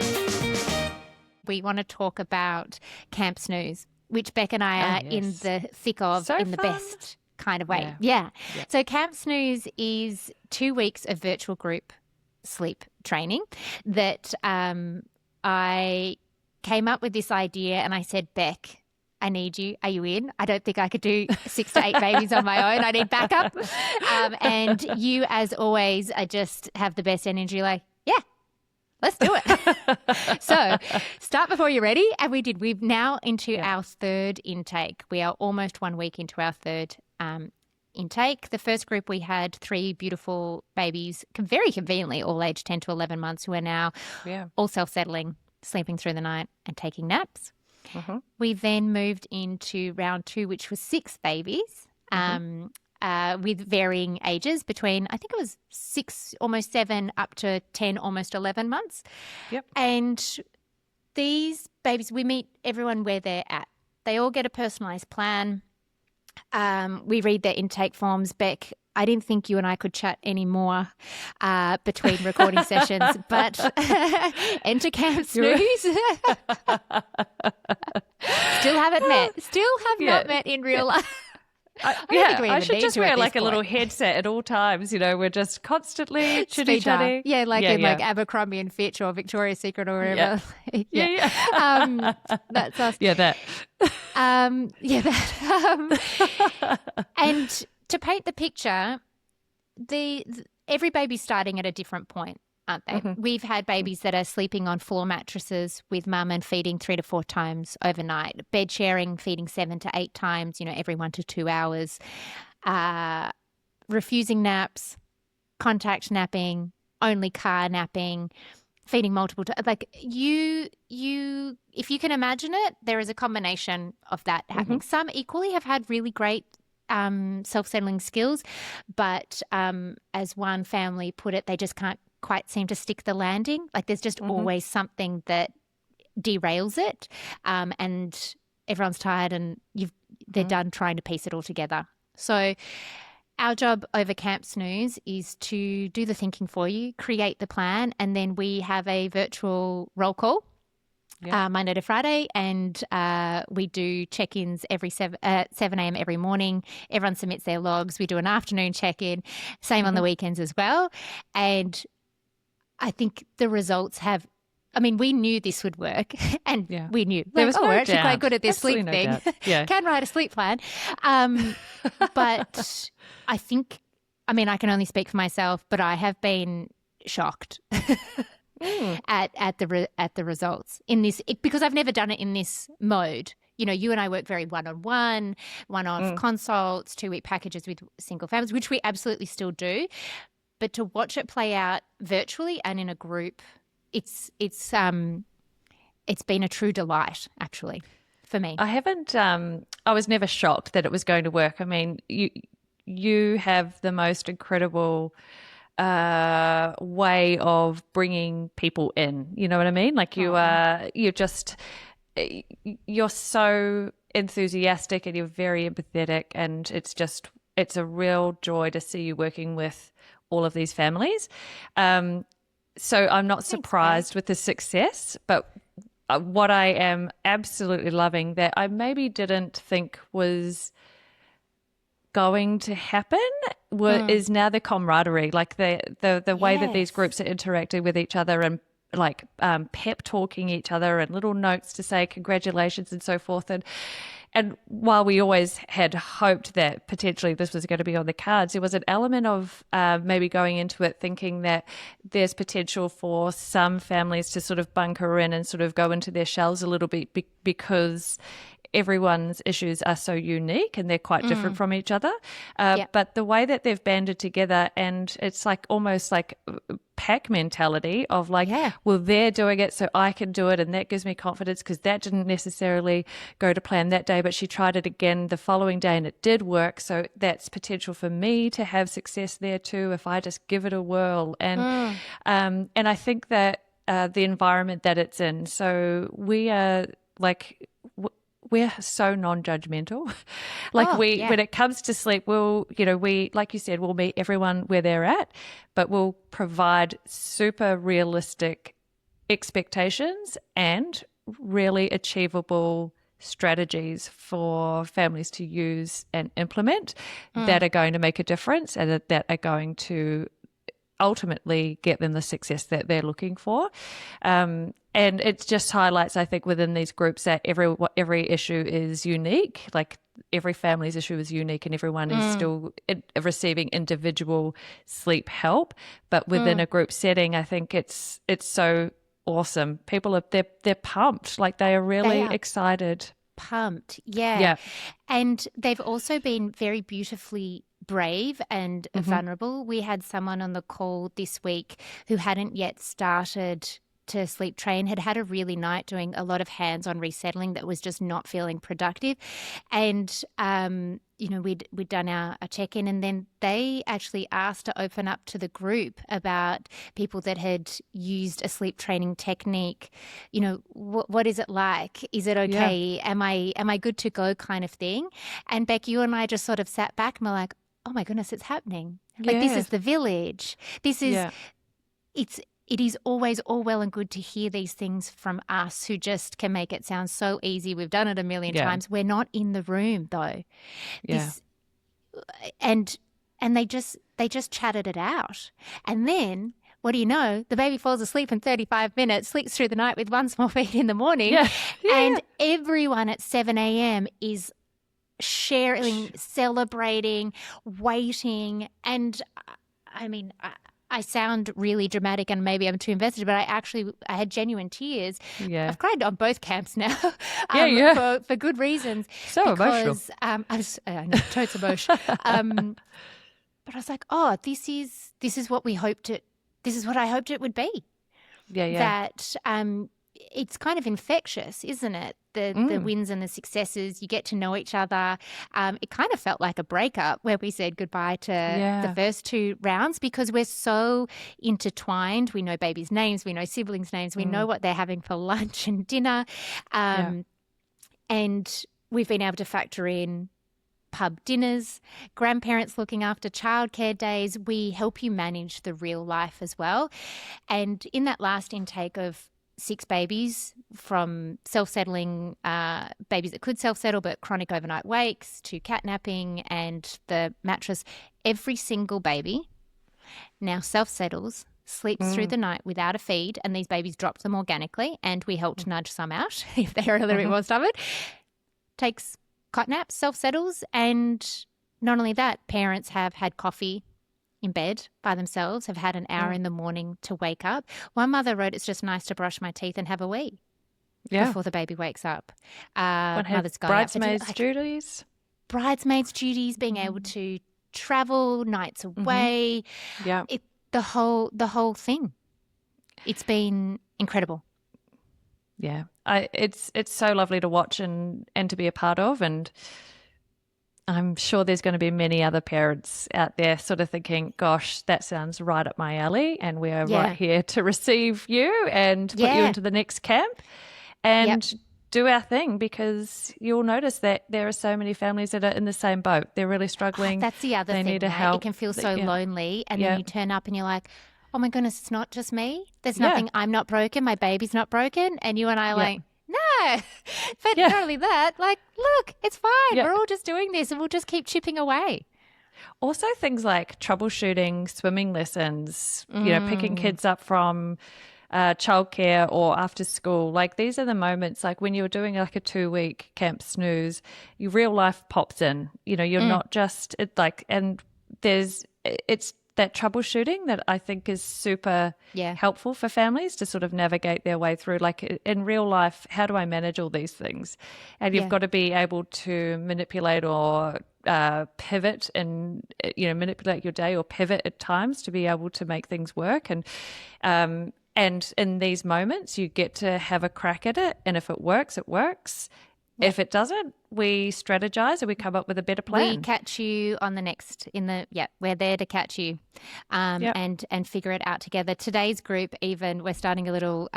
We want to talk about Camp Snooze, which Beck and I are in the thick of, so in the fun. best kind of way. Yeah. So Camp Snooze is 2 weeks of virtual group sleep training that I came up with this idea, and I said, Beck, I need you. Are you in? I don't think I could do 6 to 8 babies on my own. I need backup. And you, as always, just have the best energy. Like, yeah, let's do it. So start before you're ready. And we did. We're now into our third intake. We are almost 1 week into our third intake. The first group, we had 3 beautiful babies, very conveniently all aged 10 to 11 months, who are now all self-settling, sleeping through the night and taking naps. We then moved into round 2, which was 6 babies with varying ages between, I think it was 6, almost 7, up to 10, almost 11 months. And these babies, we meet everyone where they're at. They all get a personalised plan. We read their intake forms. Beck, I didn't think you and I could chat anymore between recording sessions, but enter Camp Snooze. Still haven't met. Still have not met in real life. I should just wear like a little headset at all times. You know, we're just constantly chitty-chatty. Yeah, like in like Abercrombie and Fitch or Victoria's Secret or wherever. That's us. Yeah, that. And to paint the picture, every baby's starting at a different point, aren't they? We've had babies that are sleeping on floor mattresses with mum and feeding 3 to 4 times overnight, bed sharing, feeding 7 to 8 times, every 1 to 2 hours, refusing naps, contact napping, only car napping, feeding multiple times. Like if you can imagine it, there is a combination of that happening. Some equally have had really great self-settling skills, but as one family put it, they just can't quite seem to stick the landing. Like there's just always something that derails it, and everyone's tired and they're done trying to piece it all together. So our job over Camp Snooze is to do the thinking for you, create the plan, and then we have a virtual roll call Monday to Friday, and we do check-ins every 7 a.m. every morning. Everyone submits their logs. We do an afternoon check-in, same on the weekends as well. And I think the results have, we knew this would work, and we knew. There was we're actually quite good at this sleep thing. Yeah. Can write a sleep plan. But I think, I can only speak for myself, but I have been shocked at the results in this, because I've never done it in this mode. You and I work very one-on-one, one-off consults, 2-week packages with single families, which we absolutely still do. But to watch it play out virtually and in a group, it's been a true delight, actually, for me. I was never shocked that it was going to work. You have the most incredible way of bringing people in. You know what I mean? Like you're so enthusiastic and you're very empathetic, and it's a real joy to see you working with all of these families. So I'm not surprised with the success, but what I am absolutely loving that I maybe didn't think was going to happen is now the camaraderie, like the way that these groups are interacting with each other and like pep talking each other and little notes to say congratulations and so forth. And while we always had hoped that potentially this was going to be on the cards, there was an element of maybe going into it thinking that there's potential for some families to sort of bunker in and sort of go into their shells a little bit because everyone's issues are so unique and they're quite different from each other. But the way that they've banded together, and it's like almost like pack mentality of like, well, they're doing it, so I can do it. And that gives me confidence because that didn't necessarily go to plan that day, but she tried it again the following day and it did work. So that's potential for me to have success there too, if I just give it a whirl. And I think that the environment that it's in, so we are like, we're so non-judgmental. When it comes to sleep, we, like you said, we'll meet everyone where they're at, but we'll provide super realistic expectations and really achievable strategies for families to use and implement that are going to make a difference and that are going to ultimately get them the success that they're looking for. And it just highlights, I think, within these groups that every issue is unique. Like every family's issue is unique and everyone is still receiving individual sleep help. But within a group setting, I think it's so awesome. People they're pumped. Like they are really excited. Pumped. Yeah. And they've also been very beautifully brave and vulnerable. We had someone on the call this week who hadn't yet started to sleep train, had a really night doing a lot of hands-on resettling that was just not feeling productive. And, we'd done our check-in, and then they actually asked to open up to the group about people that had used a sleep training technique. What is it like? Is it okay? Yeah. Am I good to go kind of thing? And Beck, you and I just sort of sat back and were like, oh my goodness, it's happening. Like this is the village. This is, it is always all well and good to hear these things from us who just can make it sound so easy. We've done it a million times. We're not in the room though. And they just chatted it out. And then what do you know? The baby falls asleep in 35 minutes, sleeps through the night with one small feed in the morning. And everyone at 7 a.m. is sharing, celebrating, waiting. And I mean, I sound really dramatic and maybe I'm too invested, but I had genuine tears. I've cried on both camps now for good reasons. So emotional. I was totes emotional. But I was like, oh, this is what we hoped it. This is what I hoped it would be. That it's kind of infectious, isn't it? The wins and the successes, you get to know each other. It kind of felt like a breakup where we said goodbye to the first two rounds because we're so intertwined. We know babies' names, we know siblings' names, we know what they're having for lunch and dinner. And we've been able to factor in pub dinners, grandparents looking after childcare days. We help you manage the real life as well. And in that last intake of 6 babies, from self-settling babies that could self-settle but chronic overnight wakes to catnapping and the mattress, every single baby now self-settles, sleeps through the night without a feed, and these babies dropped them organically, and we helped nudge some out if they're a little bit more stubborn, takes cot naps, self-settles, and not only that, parents have had coffee in bed by themselves, have had an hour in the morning to wake up. One mother wrote, it's just nice to brush my teeth and have a wee before the baby wakes up. Mother's gone bridesmaids duties. Bridesmaids duties, being able to travel, nights away. The whole thing. It's been incredible. Yeah. It's so lovely to watch and to be a part of, and I'm sure there's going to be many other parents out there sort of thinking, gosh, that sounds right up my alley, and we are right here to receive you and put you into the next camp and do our thing, because you'll notice that there are so many families that are in the same boat. They're really struggling. That's the other thing, need help. It can feel so lonely, and then you turn up and you're like, oh my goodness, it's not just me. There's nothing, I'm not broken, my baby's not broken. And you and I are like, no, Yeah. But not only that, like, look, it's fine. Yeah. We're all just doing this and we'll just keep chipping away. Also things like troubleshooting, swimming lessons, picking kids up from childcare or after school. Like these are the moments, like when you're doing like a 2-week camp snooze, your real life pops in. You're not just and it's that troubleshooting that I think is super helpful for families to sort of navigate their way through. Like in real life, how do I manage all these things? And you've got to be able to manipulate or pivot and manipulate your day or pivot at times to be able to make things work. And in these moments, you get to have a crack at it. And if it works, it works. If it doesn't, we strategize and we come up with a better plan. We catch you on the next we're there to catch you and figure it out together. Today's group, even, we're starting a little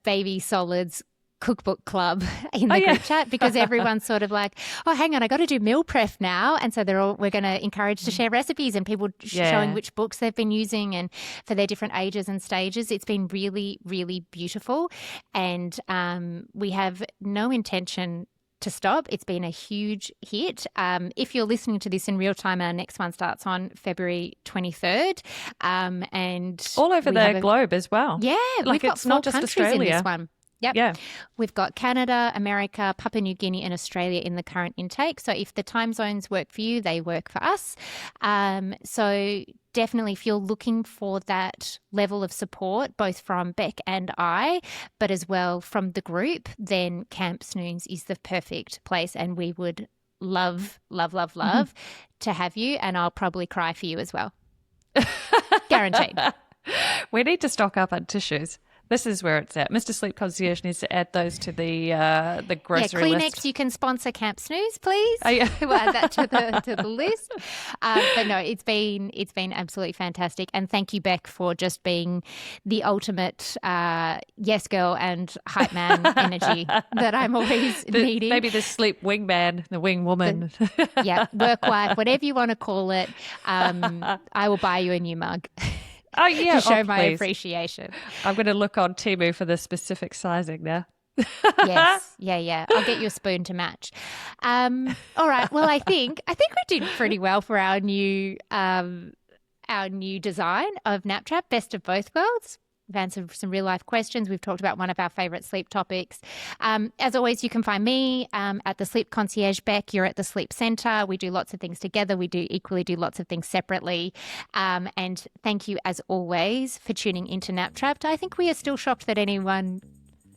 baby solids cookbook club in the group chat because everyone's sort of like, oh, hang on, I got to do meal prep now. And so we're going to encourage to share recipes and people showing which books they've been using and for their different ages and stages. It's been really, really beautiful. And we have no intention to stop. It's been a huge hit. If you're listening to this in real time, our next one starts on February 23rd. And all over the globe as well. Yeah. Like we've got it's not just Australia. In this one. Yep. Yeah. We've got Canada, America, Papua New Guinea and Australia in the current intake. So if the time zones work for you, they work for us. So definitely if you're looking for that level of support, both from Beck and I, but as well from the group, then Camp Snooze is the perfect place and we would love to have you, and I'll probably cry for you as well. Guaranteed. We need to stock up on tissues. This is where it's at. Mr. Sleep Concierge needs to add those to the grocery Kleenex, list. you can sponsor Camp Snooze, please. Oh, yeah. We'll add that to the list. But no, it's been absolutely fantastic. And thank you, Beck, for just being the ultimate yes girl and hype man energy that I'm always needing. Maybe the sleep wingman, the wing woman. Work wife, whatever you want to call it. I will buy you a new mug. Oh, yeah. To show my appreciation. I'm going to look on Temu for the specific sizing now. Yes. Yeah. I'll get you a spoon to match. All right. Well, I think we did pretty well for our new design of Nap Trap, Best of Both Worlds. We've answered some real life questions. We've talked about one of our favourite sleep topics. As always, you can find me at the Sleep Concierge. Beck, you're at the Sleep Centre. We do lots of things together. We do equally do lots of things separately. And thank you, as always, for tuning into Nap Trapped. I think we are still shocked that anyone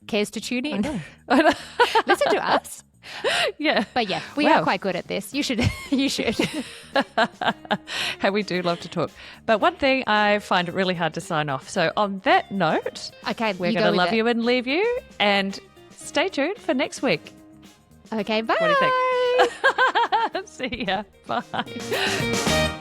cares to tune in. Listen to us. Yeah. But yeah, we are quite good at this. You should. Hey, we do love to talk. But one thing, I find it really hard to sign off. So on that note, okay, we're going to love you and leave you, and stay tuned for next week. Okay, bye. What do you think? See ya. Bye.